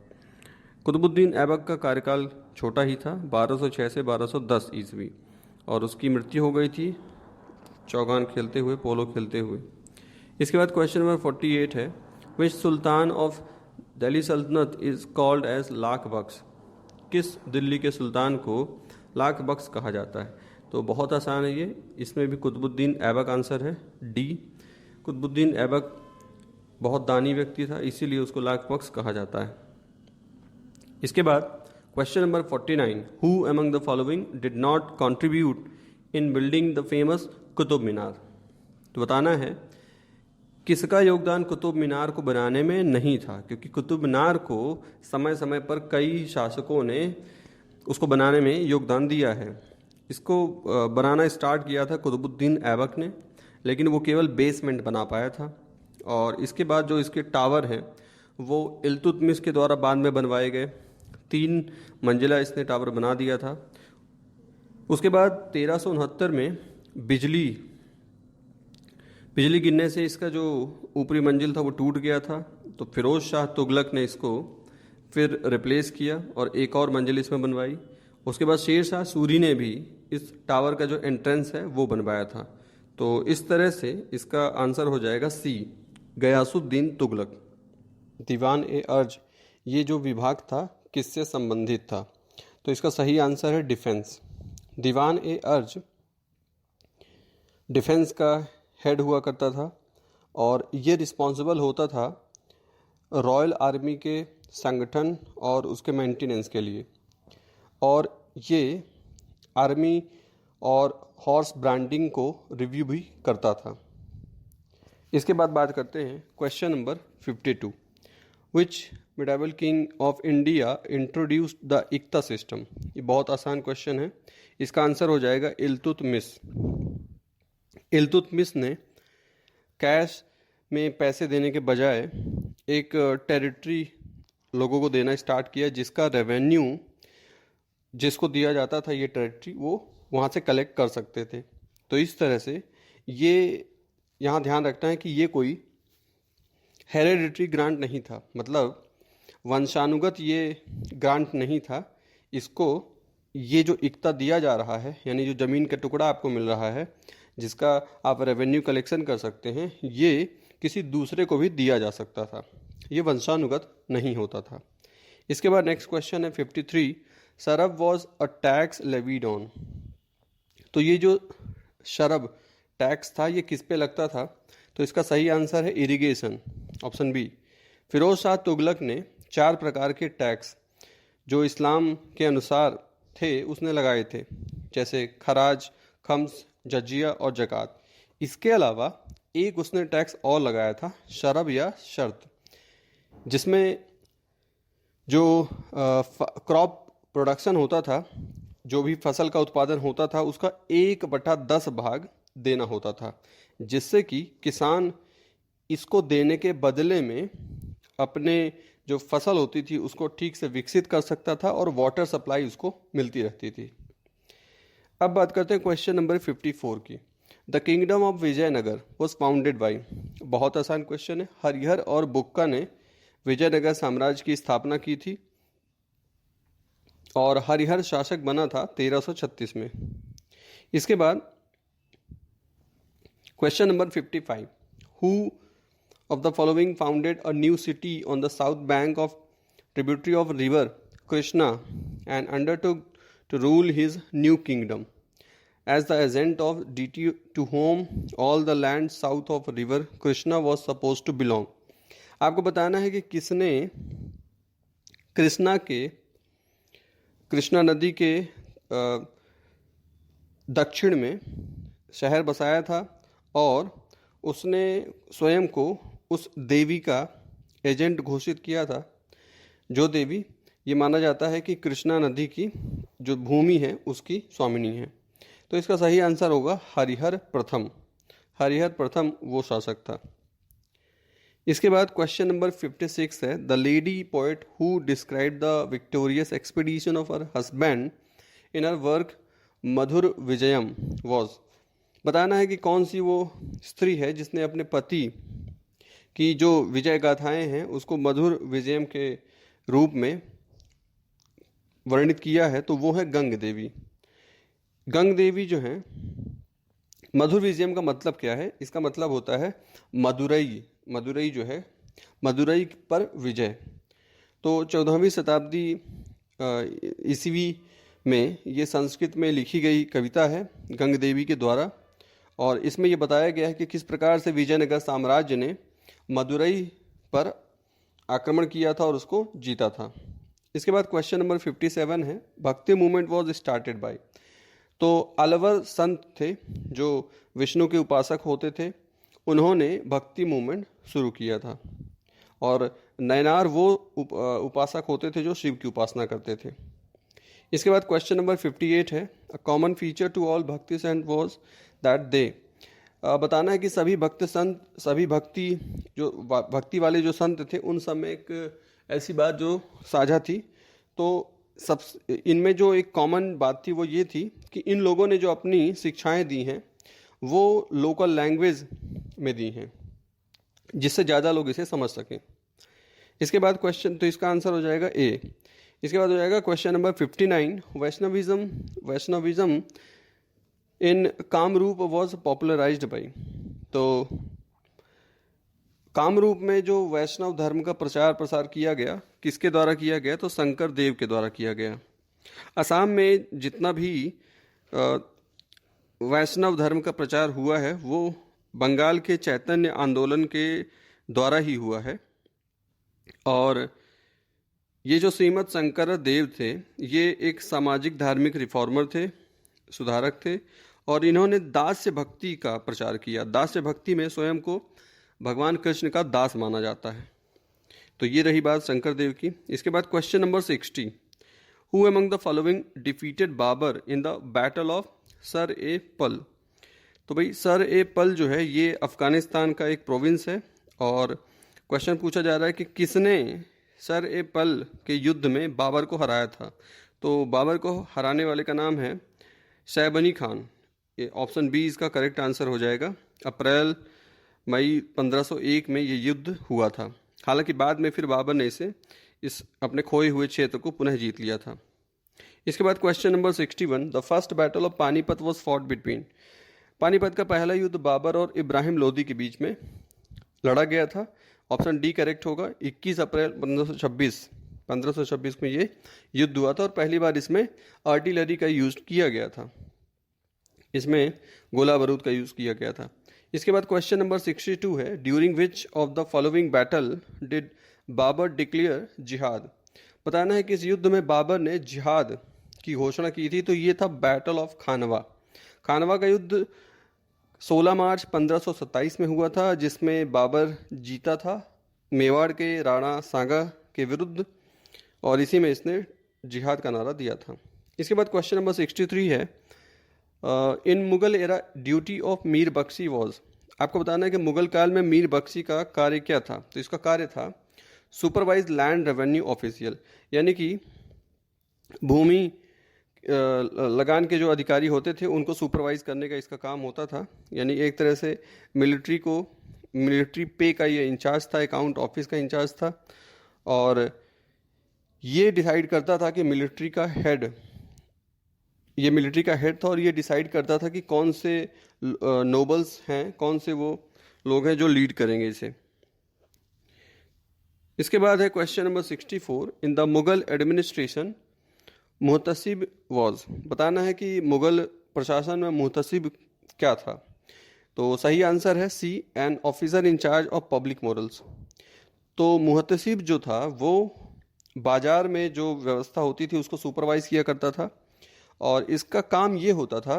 कुतुबुद्दीन ऐबक का कार्यकाल छोटा ही था, 1206 से 1210 ईस्वी, और उसकी मृत्यु हो गई थी चौगान खेलते हुए, पोलो खेलते हुए। इसके बाद क्वेश्चन नंबर 48 है, विच सुल्तान ऑफ दिल्ली सल्तनत इज़ कॉल्ड एज लाख बख्श। किस दिल्ली के सुल्तान को लाख बख्श कहा जाता है? तो बहुत आसान है ये, इसमें भी कुतुबुद्दीन ऐबक आंसर है, डी। कुतुबुद्दीन ऐबक बहुत दानी व्यक्ति था, इसीलिए उसको लाख बख्श कहा जाता है। इसके बाद question number 49, who among the following did not contribute in building the famous Qutub Minar. तो बताना है किसका योगदान कुतुब मीनार को बनाने में नहीं था, क्योंकि कुतुब मीनार को समय समय पर कई शासकों ने उसको बनाने में योगदान दिया है। इसको बनाना स्टार्ट किया था कुतुबुद्दीन ऐबक ने, लेकिन वो केवल बेसमेंट बना पाया था। और इसके बाद जो इसके टावर हैं वो इल्तुतमिश के द्वारा बाद में बनवाए गए, 3 मंजिला इसने टावर बना दिया था। उसके बाद 1369 में बिजली गिरने से इसका जो ऊपरी मंजिल था वो टूट गया था, तो फिरोज शाह तुगलक ने इसको फिर रिप्लेस किया और एक और मंजिल इसमें बनवाई। उसके बाद शेर शाह सूरी ने भी इस टावर का जो एंट्रेंस है वो बनवाया था। तो इस तरह से इसका आंसर हो जाएगा सी, गयासुद्दीन तुगलक। दीवान ए अर्ज, ये जो विभाग था किससे संबंधित था? तो इसका सही आंसर है डिफेंस। दीवान ए अर्ज डिफेंस का हेड हुआ करता था और ये रिस्पॉन्सिबल होता था रॉयल आर्मी के संगठन और उसके मेंटेनेंस के लिए, और ये आर्मी और हॉर्स ब्रांडिंग को रिव्यू भी करता था। इसके बाद बात करते हैं question number 52, which medieval king of India introduced the iqta system. ये बहुत आसान क्वेश्चन है, इसका आंसर हो जाएगा इल्तुतमिश। इल्तुतमिश ने कैश में पैसे देने के बजाय एक टेरिटरी लोगों को देना स्टार्ट किया, जिसका रेवेन्यू जिसको दिया जाता था ये टेरिटरी वो वहाँ से कलेक्ट कर सकते थे। तो इस तरह से ये यहाँ ध्यान रखना है कि ये कोई हेरेडिटरी ग्रांट नहीं था, मतलब वंशानुगत ये ग्रांट नहीं था। इसको ये जो इक्ता दिया जा रहा है, यानी जो ज़मीन का टुकड़ा आपको मिल रहा है जिसका आप रेवेन्यू कलेक्शन कर सकते हैं, ये किसी दूसरे को भी दिया जा सकता था, ये वंशानुगत नहीं होता था। इसके बाद नेक्स्ट क्वेश्चन है 53, शरब was a tax levied on. तो ये जो शरब टैक्स था ये किस पे लगता था? तो इसका सही आंसर है irrigation, option B. Firoz Shah Tughlaq ने 4 प्रकार के टैक्स जो इस्लाम के अनुसार थे उसने लगाए थे, जैसे खराज, खम्स, जजिया और जकात। इसके अलावा एक उसने टैक्स और लगाया था, शरब या शर्त, जिसमें जो क्रॉप प्रोडक्शन होता था, जो भी फसल का उत्पादन होता था, उसका 1/10 भाग देना होता था, जिससे कि किसान इसको देने के बदले में अपने जो फसल होती थी उसको ठीक से विकसित कर सकता था और वाटर सप्लाई उसको मिलती रहती थी। अब बात करते हैं क्वेश्चन नंबर 54 की। The kingdom of Vijayanagara was founded by. बहुत आसान क्वेश्चन है, हरिहर और बुक्का ने विजयनगर साम्राज्य की स्थापना की थी और हरिहर शासक बना था 1336 में। इसके बाद question number 55, who of the following founded a new city on the south bank of tributary of river Krishna and undertook to rule his new kingdom as the agent of deity to whom all the land south of river Krishna was supposed to belong। आपको बताना है कि किसने कृष्णा नदी के दक्षिण में शहर बसाया था और उसने स्वयं को उस देवी का एजेंट घोषित किया था, जो देवी ये माना जाता है कि कृष्णा नदी की जो भूमि है उसकी स्वामिनी है। तो इसका सही आंसर होगा हरिहर प्रथम। हरिहर प्रथम वो शासक था। इसके बाद क्वेश्चन नंबर 56 है, the lady poet who describe the victorious expedition of her husband in her work Madhur Vijayam was. बताना है कि कौन सी वो स्त्री है जिसने अपने पति कि जो विजय गाथाएं हैं उसको मधुर विजयम के रूप में वर्णित किया है, तो वो है गंग देवी। गंग देवी जो है, मधुर विजयम का मतलब क्या है? इसका मतलब होता है मदुरई। मदुरई जो है, मदुरई पर विजय। तो 14वीं शताब्दी ईस्वी में ये संस्कृत में लिखी गई कविता है गंग देवी के द्वारा, और इसमें ये बताया गया है कि किस प्रकार से विजयनगर साम्राज्य ने मदुरई पर आक्रमण किया था और उसको जीता था। इसके बाद क्वेश्चन नंबर 57 है, भक्ति मूवमेंट वॉज स्टार्टेड बाय। तो अलवर संत थे जो विष्णु के उपासक होते थे, उन्होंने भक्ति मूवमेंट शुरू किया था। और नयनार वो उपासक होते थे जो शिव की उपासना करते थे। इसके बाद क्वेश्चन नंबर 58 है, a common feature to all bhakti saint was that they. बताना है कि सभी भक्ति वाले जो संत थे उन सब में एक ऐसी बात जो साझा थी। तो सब इनमें जो एक कॉमन बात थी वो ये थी कि इन लोगों ने जो अपनी शिक्षाएं दी हैं वो लोकल लैंग्वेज में दी हैं, जिससे ज़्यादा लोग इसे समझ सकें। इसके बाद क्वेश्चन, तो इसका आंसर हो जाएगा ए। इसके बाद हो जाएगा question number 59, Vaishnavism in Kamrup was popularised by. तो कामरूप में जो वैष्णव धर्म का प्रचार प्रसार किया गया, किसके द्वारा किया गया? तो शंकर देव के द्वारा किया गया। असम में जितना भी वैष्णव धर्म का प्रचार हुआ है वो बंगाल के चैतन्य आंदोलन के द्वारा ही हुआ है। और ये जो श्रीमद शंकर देव थे, ये एक सामाजिक धार्मिक रिफॉर्मर थे, सुधारक थे, और इन्होंने दास्य भक्ति का प्रचार किया। दास्य भक्ति में स्वयं को भगवान कृष्ण का दास माना जाता है। तो ये रही बात शंकर देव की। इसके बाद question number 60, who among the following defeated Babur in the battle of Sar e Pul. तो भाई सर ए पल जो है ये अफगानिस्तान का एक प्रोविंस है, और क्वेश्चन पूछा जा रहा है कि किसने सर ए पल के युद्ध में बाबर को हराया था। तो बाबर को हराने वाले का नाम है शैबनी खान। ये ऑप्शन बी इसका करेक्ट आंसर हो जाएगा। अप्रैल मई 1501 में ये युद्ध हुआ था। हालांकि बाद में फिर बाबर ने इस अपने खोए हुए क्षेत्र को पुनः जीत लिया था। इसके बाद question number 61, the first battle of Panipat was fought between. Panipat का पहला युद्ध बाबर और इब्राहिम लोदी के बीच में लड़ा गया था। ऑप्शन डी करेक्ट होगा। 21 अप्रैल 1526 में ये युद्ध हुआ था, और पहली बार इसमें आर्टिलरी का यूज किया गया था, इसमें गोला बारूद का यूज़ किया गया था। इसके बाद क्वेश्चन नंबर 62 है, during which of the following battle did Babur declare jihad. बताना है कि इस युद्ध में बाबर ने जिहाद की घोषणा की थी। तो ये था बैटल ऑफ खानवा। खानवा का युद्ध 16 मार्च 1527 में हुआ था, जिसमें बाबर जीता था मेवाड़ के राणा सांगा के विरुद्ध, और इसी में इसने जिहाद का नारा दिया था। इसके बाद क्वेश्चन नंबर 63 है, in Mughal era duty of Mir Bakshi was. आपको बताना है कि मुगल काल में मीर बख्शी का कार्य क्या था। तो इसका कार्य था सुपरवाइज लैंड रेवेन्यू ऑफिशियल, यानी कि भूमि लगान के जो अधिकारी होते थे उनको सुपरवाइज करने का इसका काम होता था। यानी एक तरह से मिलिट्री पे का ये इंचार्ज था, अकाउंट ऑफिस का इंचार्ज था, और ये डिसाइड करता था कि मिलिट्री का हेड था, और ये डिसाइड करता था कि कौन से नोबल्स हैं, कौन से वो लोग हैं जो लीड करेंगे इसे। इसके बाद है question number 64, in the Mughal administration Muhtasib was. बताना है कि मुगल प्रशासन में मुहतसिब क्या था। तो सही आंसर है C, an officer in charge of public morals. तो मुहतसिब जो था वो बाजार में जो व्यवस्था होती थी उसको सुपरवाइज किया करता था, और इसका काम ये होता था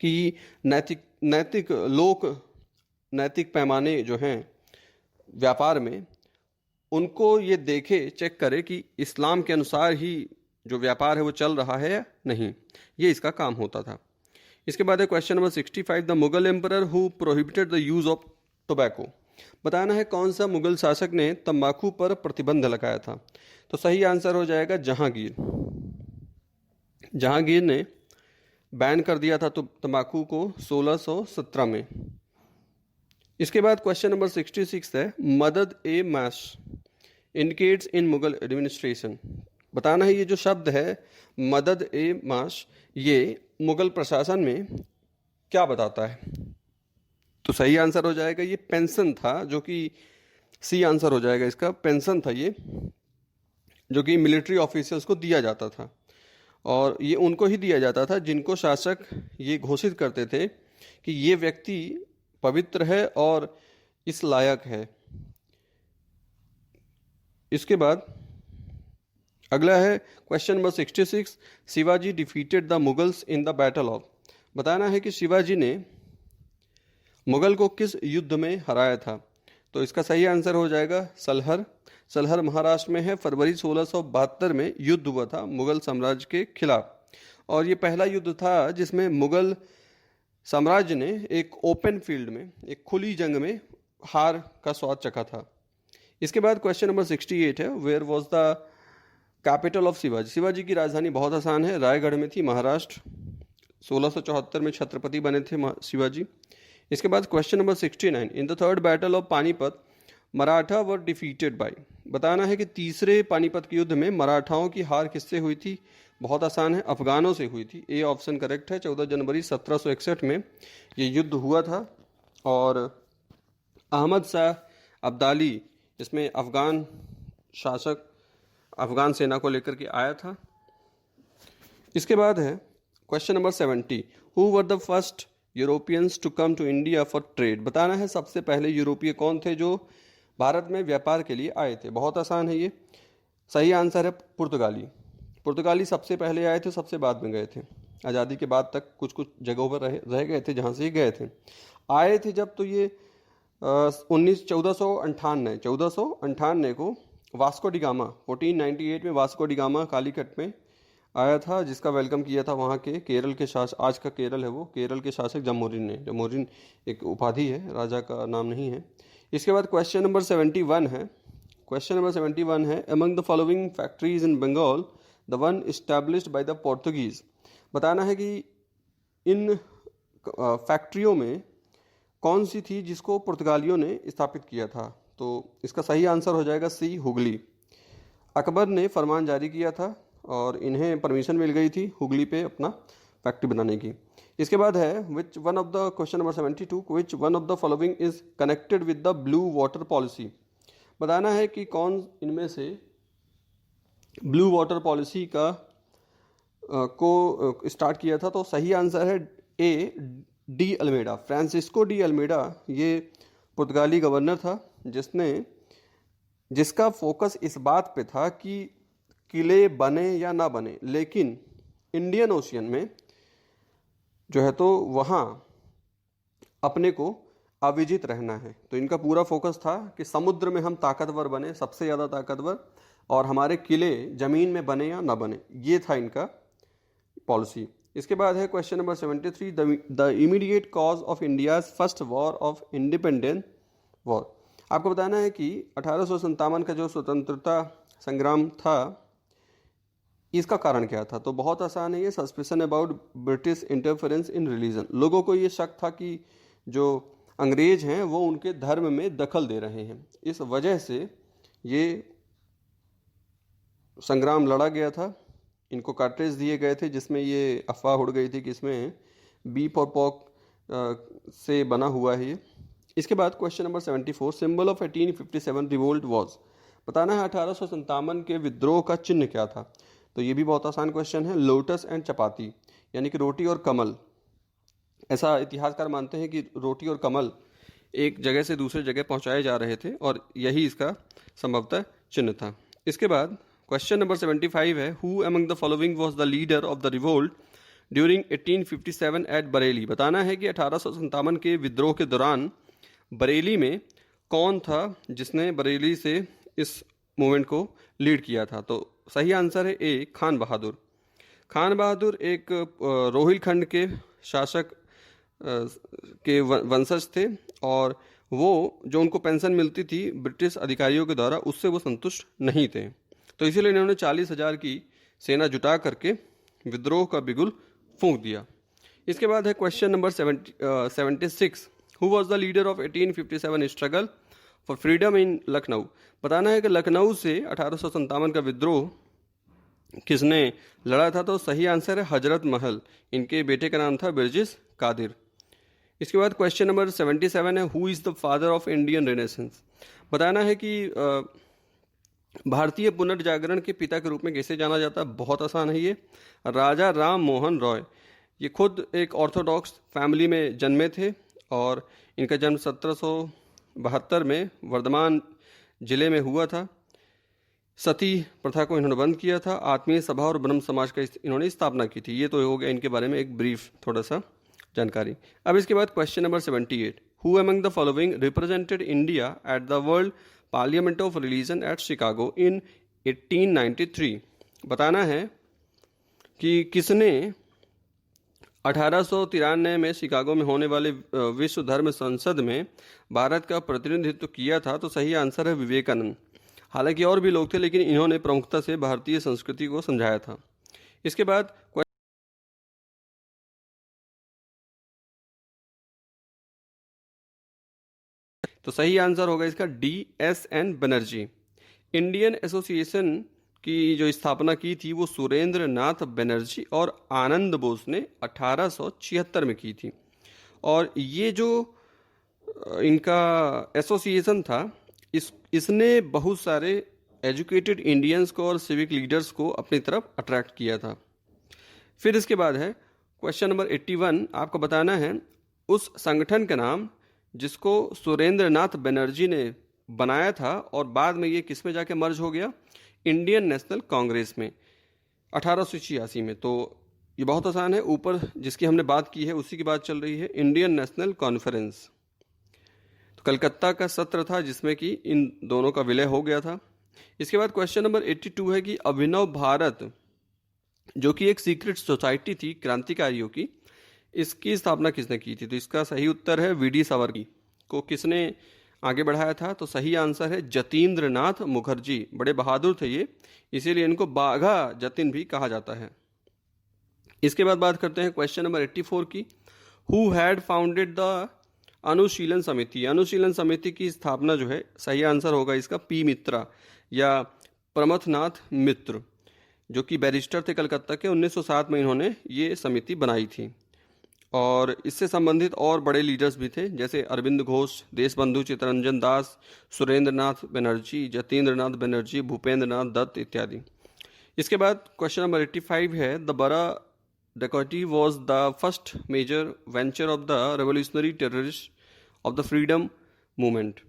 कि नैतिक पैमाने जो हैं व्यापार में, उनको ये देखे, चेक करे कि इस्लाम के अनुसार ही जो व्यापार है वो चल रहा है या नहीं। ये इसका काम होता था। इसके बाद है question number 65, the Mughal emperor who prohibited the use of tobacco. बताना है कौन सा मुगल शासक ने तंबाकू पर प्रतिबंध लगाया था। तो सही आंसर हो जाएगा जहांगीर। जहांगीर ने बैन कर दिया था तो तंबाकू को 1617 में। इसके बाद क्वेश्चन नंबर 66 है, मदद ए मास इंडिकेट्स इन मुगल एडमिनिस्ट्रेशन। बताना है ये जो शब्द है मदद ए मास, ये मुगल प्रशासन में क्या बताता है। तो सही आंसर हो जाएगा ये पेंशन था, जो कि सी आंसर हो जाएगा इसका। पेंशन था ये, जो कि मिलिट्री ऑफिसर्स को दिया जाता था, और ये उनको ही दिया जाता था जिनको शासक ये घोषित करते थे कि ये व्यक्ति पवित्र है और इस लायक है। इसके बाद अगला है question number 66, Shivaji defeated the Mughals in the battle of. बताना है कि शिवाजी ने मुगल को किस युद्ध में हराया था। तो इसका सही आंसर हो जाएगा सलहर। सलहर महाराष्ट्र में है। फरवरी 1672 में युद्ध हुआ था मुगल साम्राज्य के खिलाफ, और ये पहला युद्ध था जिसमें मुगल साम्राज्य ने एक ओपन फील्ड में, एक खुली जंग में हार का स्वाद चखा था। इसके बाद क्वेश्चन नंबर 68 है, where was the capital of Shivaji. Shivaji की राजधानी बहुत आसान है, रायगढ़ में थी, महाराष्ट्र। 1674 में छत्रपति बने थे शिवाजी। इसके बाद question number 69, in the third battle of Panipat Maratha were defeated by. बताना है कि तीसरे पानीपत के युद्ध में मराठाओं की हार किससे हुई थी। बहुत आसान है, अफगानों से हुई थी। ए ऑप्शन करेक्ट है। 14 जनवरी 1761 में ये युद्ध हुआ था, और अहमद शाह अब्दाली इसमें अफगान शासक अफगान सेना को लेकर के आया था। इसके बाद है question number 70, who were the first Europeans to come to India for trade. बताना है सबसे पहले यूरोपीय कौन थे जो भारत में व्यापार के लिए आए थे। बहुत आसान है ये, सही आंसर है पुर्तगाली। पुर्तगाली सबसे पहले आए थे, सबसे बाद में गए थे। आज़ादी के बाद तक कुछ कुछ जगहों पर रह गए थे जहाँ से ये गए थे। आए थे जब, तो ये 1458 को वास्को डी गामा, 1498 में वास्को डी गामा कालीकट में आया था, जिसका वेलकम किया था वहाँ के केरल के शासक, आज का केरल है वो, केरल के शासक जमोरिन ने। जमोरिन एक उपाधि है, राजा का नाम नहीं है। इसके बाद क्वेश्चन नंबर 71 है। क्वेश्चन नंबर 71 है, among the following factories in Bengal the one established by the Portuguese. बताना है कि इन फैक्ट्रियों में कौन सी थी जिसको पुर्तगालियों ने स्थापित किया था। तो इसका सही आंसर हो जाएगा सी, हुगली। अकबर ने फरमान जारी किया था और इन्हें परमिशन मिल गई थी हुगली पे अपना फैक्ट्री बनाने की। इसके बाद है which one of the question number 72, which one of the following is connected with the blue water policy. बताना है कि कौन इनमें से ब्लू वाटर पॉलिसी का को स्टार्ट किया था। तो सही आंसर है A, de Almeida. Francisco de Almeida ये पुर्तगाली गवर्नर था जिसका फोकस इस बात पे था कि किले बने या ना बने, लेकिन इंडियन ओशियन में जो है तो वहाँ अपने को अविजित रहना है। तो इनका पूरा फोकस था कि समुद्र में हम ताकतवर बने, सबसे ज़्यादा ताकतवर, और हमारे किले ज़मीन में बने या ना बने, ये था इनका पॉलिसी। इसके बाद है question number 73, the immediate cause of India's first war of independence war. आपको बताना है कि 1857 का जो स्वतंत्रता संग्राम था, इसका कारण क्या था। तो बहुत आसान है ये, suspicion about British interference in religion. लोगों को ये शक था कि जो अंग्रेज हैं वो उनके धर्म में दखल दे रहे हैं, इस वजह से ये संग्राम लड़ा गया था। इनको कार्ट्रिज दिए गए थे जिसमें ये अफवाह उड़ गई थी कि इसमें बीफ और पॉक से बना हुआ है ये। इसके बाद question number 74, symbol of 1857 revolt was. बताना है 1857 के विद्रोह का चिन्ह क्या था। तो ये भी बहुत आसान क्वेश्चन है, लोटस एंड चपाती, यानी कि रोटी और कमल। ऐसा इतिहासकार मानते हैं कि रोटी और कमल एक जगह से दूसरे जगह पहुंचाए जा रहे थे और यही इसका संभवतः चिन्ह था। इसके बाद क्वेश्चन नंबर 75 है, who among the following was the leader of the revolt during 1857 at Bareilly. बताना है कि 1857 के विद्रोह के दौरान बरेली में कौन था जिसने बरेली से इस मूवमेंट को लीड किया था। तो सही आंसर है ए, खान बहादुर। खान बहादुर एक रोहिलखंड के शासक के वंशज थे, और वो जो उनको पेंशन मिलती थी ब्रिटिश अधिकारियों के द्वारा, उससे वो संतुष्ट नहीं थे। तो इसीलिए इन्होंने 40,000 की सेना जुटा करके विद्रोह का बिगुल फूंक दिया। इसके बाद है question number 76, who was the leader of 1857 struggle for freedom इन लखनऊ। बताना है कि लखनऊ से 1857 का विद्रोह किसने लड़ा था। तो सही आंसर है हजरत महल। इनके बेटे का नाम था बिरजिस कादिर। इसके बाद क्वेश्चन नंबर 77 है who is the father of Indian renaissance. बताना है कि भारतीय पुनर्जागरण के पिता के रूप में कैसे जाना जाता है। बहुत आसान है ये, राजा राम मोहन रॉय। ये खुद एक ऑर्थोडॉक्स फैमिली में जन्मे थे और इनका जन्म 1772 में वर्धमान जिले में हुआ था। सती प्रथा को इन्होंने बंद किया था। आत्मीय सभा और ब्रह्म समाज का इन्होंने स्थापना की थी। ये तो हो गया इनके बारे में एक ब्रीफ थोड़ा सा जानकारी। अब इसके बाद question number 78 who among the following represented India at the world parliament of religion at Chicago in 1893। बताना है कि किसने 1893 में शिकागो में होने वाले विश्व धर्म संसद में भारत का प्रतिनिधित्व किया था। तो सही आंसर है विवेकानंद। हालांकि और भी लोग थे लेकिन इन्होंने प्रमुखता से भारतीय संस्कृति को समझाया था। इसके बाद तो सही आंसर होगा इसका DSN बनर्जी। इंडियन एसोसिएशन की जो स्थापना की थी वो सुरेंद्र नाथ बनर्जी और आनंद बोस ने 1876 में की थी। और ये जो इनका एसोसिएशन था इसने बहुत सारे एजुकेटेड इंडियंस को और सिविक लीडर्स को अपनी तरफ अट्रैक्ट किया था। फिर इसके बाद है क्वेश्चन नंबर 81। आपको बताना है उस संगठन का नाम जिसको सुरेंद्र नाथ बनर्जी ने बनाया था और बाद में ये किस में जाके मर्ज हो गया, इंडियन नेशनल कांग्रेस में 1886 में। तो ये बहुत आसान है, ऊपर जिसकी हमने बात की है उसी की बात चल रही है, इंडियन नेशनल कॉन्फ्रेंस। तो कलकत्ता का सत्र था जिसमें कि इन दोनों का विलय हो गया था। इसके बाद क्वेश्चन नंबर 82 है कि अभिनव भारत जो कि एक सीक्रेट सोसाइटी थी क्रांतिकारियों की, इसकी स्थापना किसने की थी। तो इसका सही उत्तर है VD सावरकर को किसने आगे बढ़ाया था। तो सही आंसर है जतीन्द्र नाथ मुखर्जी। बड़े बहादुर थे ये, इसीलिए इनको बाघा जतिन भी कहा जाता है। इसके बाद बात करते हैं क्वेश्चन नंबर 84 की। हु हैड फाउंडेड द अनुशीलन समिति। अनुशीलन समिति की स्थापना जो है सही आंसर होगा इसका P मित्रा या प्रमथनाथ मित्र, जो कि बैरिस्टर थे कलकत्ता के। 1907 में इन्होंने ये समिति बनाई थी और इससे संबंधित और बड़े लीडर्स भी थे जैसे अरविंद घोष, देशबंधु चित्तरंजन दास, सुरेंद्र नाथ बनर्जी, जतीन्द्र नाथ बनर्जी, भूपेंद्र नाथ दत्त इत्यादि। इसके बाद क्वेश्चन नंबर 85 है the Barra dacoity was the first major venture of the revolutionary terrorist of the freedom movement.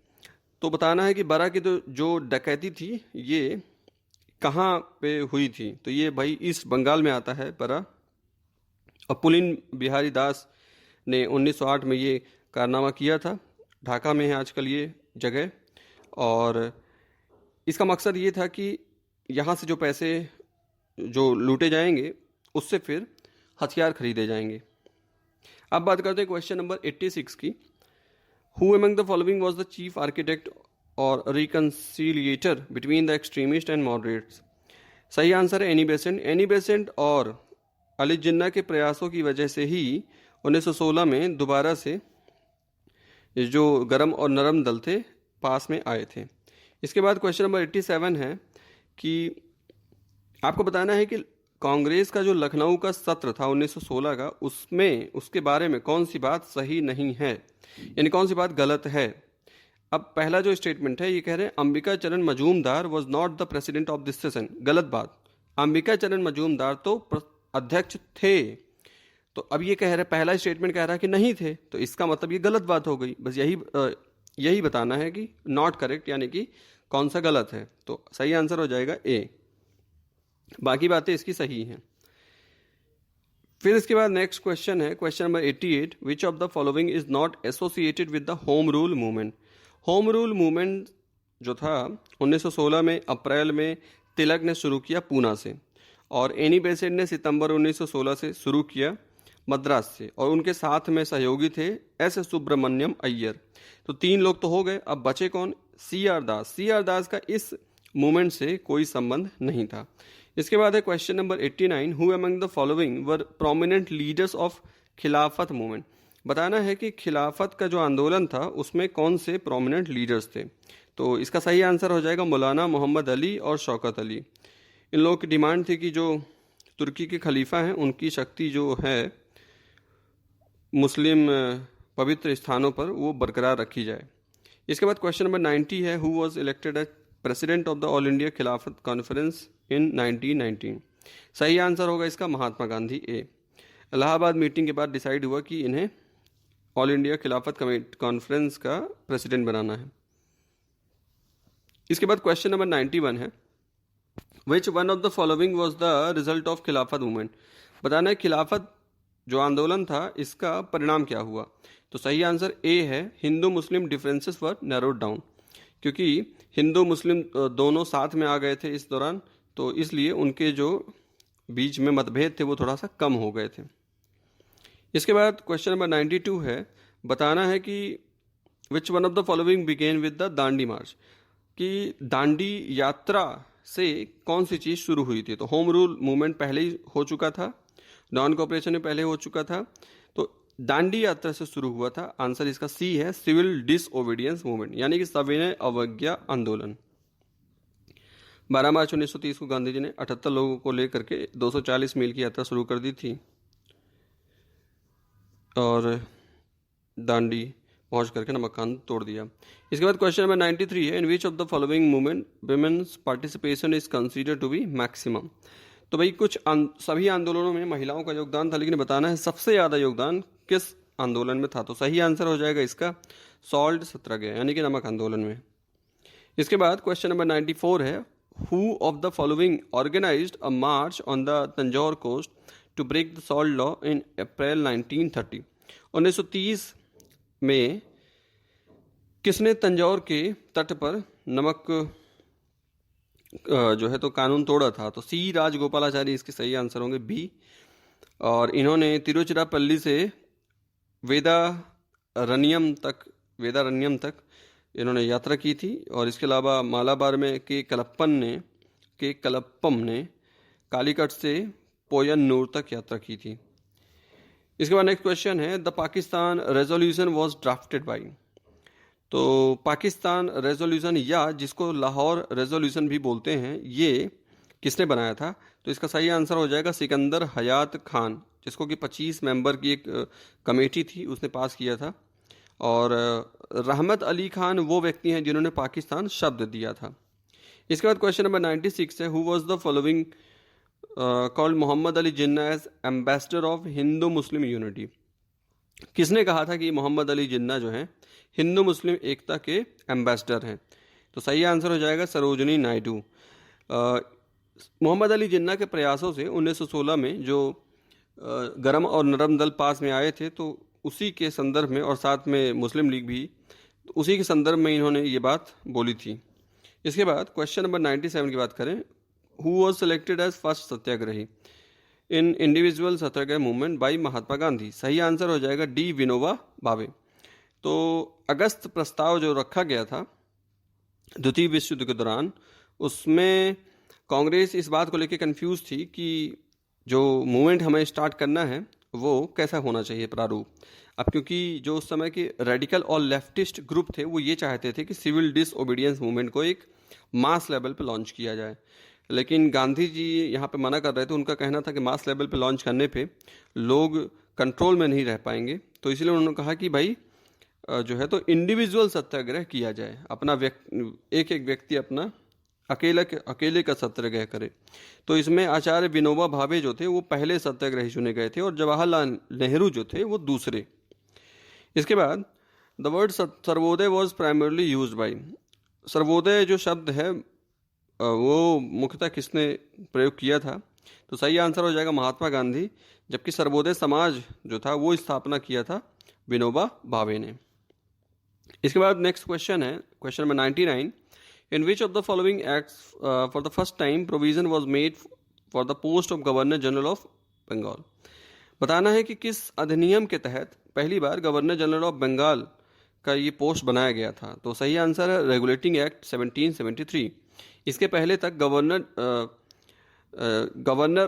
तो बताना है कि बरा की तो जो डकैती थी ये कहाँ पे हुई थी। तो ये भाई ईस्ट बंगाल में आता है बरा, और पुलिन बिहारी दास ने 1908 में ये कारनामा किया था। ढाका में है आजकल ये जगह, और इसका मकसद ये था कि यहाँ से जो पैसे जो लूटे जाएंगे उससे फिर हथियार खरीदे जाएंगे। अब बात करते हैं क्वेश्चन नंबर 86 की। Who among the following was the chief architect और reconciliator between the extremist and moderates. सही आंसर है एनी बेसेंट। एनी बेसेंट और अली जिन्ना के प्रयासों की वजह से ही 1916 में दोबारा से जो गरम और नरम दल थे पास में आए थे। इसके बाद क्वेश्चन नंबर 87 है कि आपको बताना है कि कांग्रेस का जो लखनऊ का सत्र था 1916 का, उसमें उसके बारे में कौन सी बात सही नहीं है, यानी कौन सी बात गलत है। अब पहला जो स्टेटमेंट है ये कह रहे हैं अंबिका चरण Majumdar was not the president of this session. गलत बात, अंबिका चरण मजूमदार तो अध्यक्ष थे। तो अब ये कह रहे, पहला स्टेटमेंट कह रहा है कि नहीं थे, तो इसका मतलब ये गलत बात हो गई। बस यही बताना है कि नॉट करेक्ट, यानी कि कौन सा गलत है। तो सही आंसर हो जाएगा A, बाकी बातें इसकी सही हैं। फिर इसके बाद नेक्स्ट क्वेश्चन है question number 88। Which of the following is not associated with the home rule movement. Home rule movement जो था 1916 में अप्रैल में तिलक ने शुरू किया पूना से, और एनी बेसेंट ने सितंबर 1916 से शुरू किया मद्रास से, और उनके साथ में सहयोगी थे S. सुब्रमण्यम अय्यर। तो 3 लोग तो हो गए, अब बचे कौन, C.R. दास। C.R. दास का इस मूवमेंट से कोई संबंध नहीं था। इसके बाद है question number 89। Who among the following were prominent leaders of Khilafat movement. बताना है कि खिलाफत का जो आंदोलन था उसमें कौन से प्रोमिनेंट लीडर्स थे। तो इसका सही आंसर हो जाएगा मौलाना मोहम्मद अली और शौकत अली। इन लोगों की डिमांड थी कि जो तुर्की के खलीफा हैं उनकी शक्ति जो है मुस्लिम पवित्र स्थानों पर वो बरकरार रखी जाए। इसके बाद क्वेश्चन नंबर 90 है, who was elected as president of the All India Khilafat conference in 1919। सही आंसर होगा इसका महात्मा गांधी ए। इलाहाबाद मीटिंग के बाद डिसाइड हुआ कि इन्हें ऑल इंडिया खिलाफत कॉन्फ्रेंस का प्रेसिडेंट बनाना है। इसके बाद क्वेश्चन नंबर 91 है, which one of the following was the result of Khilafat movement. बताना है खिलाफत जो आंदोलन था इसका परिणाम क्या हुआ। तो सही आंसर ए है, हिंदू मुस्लिम डिफरेंसेस वर नैरोड डाउन, क्योंकि हिंदू मुस्लिम दोनों साथ में आ गए थे इस दौरान, तो इसलिए उनके जो बीच में मतभेद थे वो थोड़ा सा कम हो गए थे। इसके बाद क्वेश्चन नंबर 92 है, बताना है कि which one of the following began with the Dandi march, कि दांडी यात्रा से कौन सी चीज़ शुरू हुई थी। तो होम रूल मूवमेंट पहले ही हो चुका था, नॉन कोऑपरेशन में पहले हो चुका था, तो दांडी यात्रा से शुरू हुआ था। आंसर इसका सी है, सिविल डिसओबीडियंस मूवमेंट, यानी कि सविनय अवज्ञा आंदोलन। 12 मार्च 1930 को गांधी जी ने 78 लोगों को लेकर के 240 मील की यात्रा शुरू कर दी थी और दांडी पहुंच करके मकान तोड़ दिया। इसके बाद क्वेश्चन नंबर 93 है, in which of the following movement women's participation is consider to be maximum. तो भाई कुछ सभी आंदोलनों में महिलाओं का योगदान था, लेकिन बताना है सबसे ज़्यादा योगदान किस आंदोलन में था। तो सही आंसर हो जाएगा इसका सॉल्ट सत्याग्रह, यानी कि नमक आंदोलन में। इसके बाद क्वेश्चन नंबर 94 है, who of the following organized a march on the Tanjore coast to break the salt law in April 1930। 1930 में किसने तंजौर के तट पर नमक जो है तो कानून तोड़ा था। तो सी राजगोपालाचारी इसके सही आंसर होंगे बी। और इन्होंने तिरुचिरापल्ली से वेदारण्यम तक इन्होंने यात्रा की थी, और इसके अलावा मालाबार में के कलप्पम ने कालीकट से पोयन्नूर तक यात्रा की थी। इसके बाद नेक्स्ट क्वेश्चन है, the Pakistan resolution was drafted by. तो पाकिस्तान रेजोल्यूशन, या जिसको लाहौर रेजोल्यूशन भी बोलते हैं, ये किसने बनाया था। तो इसका सही आंसर हो जाएगा सिकंदर हयात खान, जिसको कि 25 मेंबर की एक कमेटी थी उसने पास किया था। और रहमत अली खान वो व्यक्ति हैं जिन्होंने पाकिस्तान शब्द दिया था। इसके बाद क्वेश्चन नंबर 96 है, who was the following called Mohammad Ali Jinnah as ambassador of Hindu Muslim unity. किसने कहा था कि मोहम्मद अली जिन्ना जो हैं हिंदू मुस्लिम एकता के एम्बेसडर हैं। तो सही आंसर हो जाएगा सरोजनी नायडू। मोहम्मद अली जिन्ना के प्रयासों से 1916 में जो गरम और नरम दल पास में आए थे, तो उसी के संदर्भ में, और साथ में मुस्लिम लीग भी, तो उसी के संदर्भ में इन्होंने ये बात बोली थी। इसके बाद क्वेश्चन नंबर 97 की बात करें, who was selected as first satyagrahi in individual satyagraha movement by Mahatma Gandhi. सही आंसर हो जाएगा डी विनोबा भावे। तो अगस्त प्रस्ताव जो रखा गया था द्वितीय विश्व युद्ध के दौरान, उसमें कांग्रेस इस बात को लेकर कंफ्यूज थी कि जो मूवमेंट हमें स्टार्ट करना है वो कैसा होना चाहिए प्रारूप। अब क्योंकि जो उस समय के रेडिकल और लेफ्टिस्ट ग्रुप थे वो ये चाहते थे कि सिविल डिसओबीडियंस मूवमेंट को एक मास लेवल पे लॉन्च किया जाए, लेकिन गांधी जी यहाँ पे मना कर रहे थे। उनका कहना था कि मास लेवल पे लॉन्च करने पे लोग कंट्रोल में नहीं रह पाएंगे, तो इसलिए उन्होंने कहा कि भाई जो है तो इंडिविजुअल सत्याग्रह किया जाए, अपना एक व्यक्ति अपना अकेले का सत्याग्रह करे। तो इसमें आचार्य विनोबा भावे जो थे वो पहले सत्याग्रही चुने गए थे और जवाहरलाल नेहरू जो थे वो दूसरे। इसके बाद the word Sarvodaya was primarily use by. Sarvodaya जो शब्द है वो मुख्यतः किसने प्रयोग किया था। तो सही आंसर हो जाएगा महात्मा गांधी, जबकि सर्वोदय समाज जो था वो स्थापना किया था विनोबा भावे ने। इसके बाद नेक्स्ट क्वेश्चन है question number 99, in which of the following acts for the first time provision was made for the post of governor general of Bengal. बताना है कि किस अधिनियम के तहत पहली बार गवर्नर जनरल ऑफ बंगाल का ये पोस्ट बनाया गया था। तो सही आंसर है रेगुलेटिंग एक्ट 1773। इसके पहले तक गवर्नर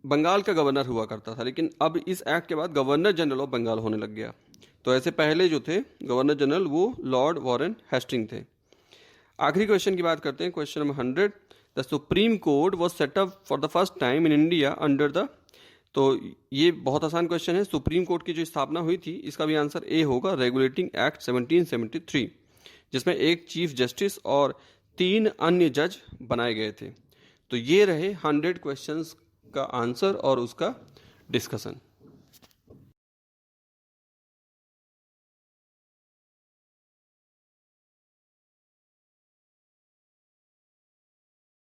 बंगाल का गवर्नर हुआ करता था, लेकिन अब इस एक्ट के बाद गवर्नर जनरल ऑफ बंगाल होने लग गया। तो ऐसे पहले जो थे गवर्नर जनरल वो लॉर्ड वॉरेन हेस्टिंग थे। आखिरी क्वेश्चन की बात करते हैं, question number 100। The supreme court was setup for the first time in India under the, तो ये बहुत आसान क्वेश्चन है। सुप्रीम कोर्ट की जो स्थापना हुई थी इसका भी आंसर ए होगा, रेगुलेटिंग एक्ट 1773, जिसमें एक चीफ जस्टिस और 3 अन्य जज बनाए गए थे। तो ये रहे 100 क्वेश्चंस का आंसर और उसका डिस्कशन।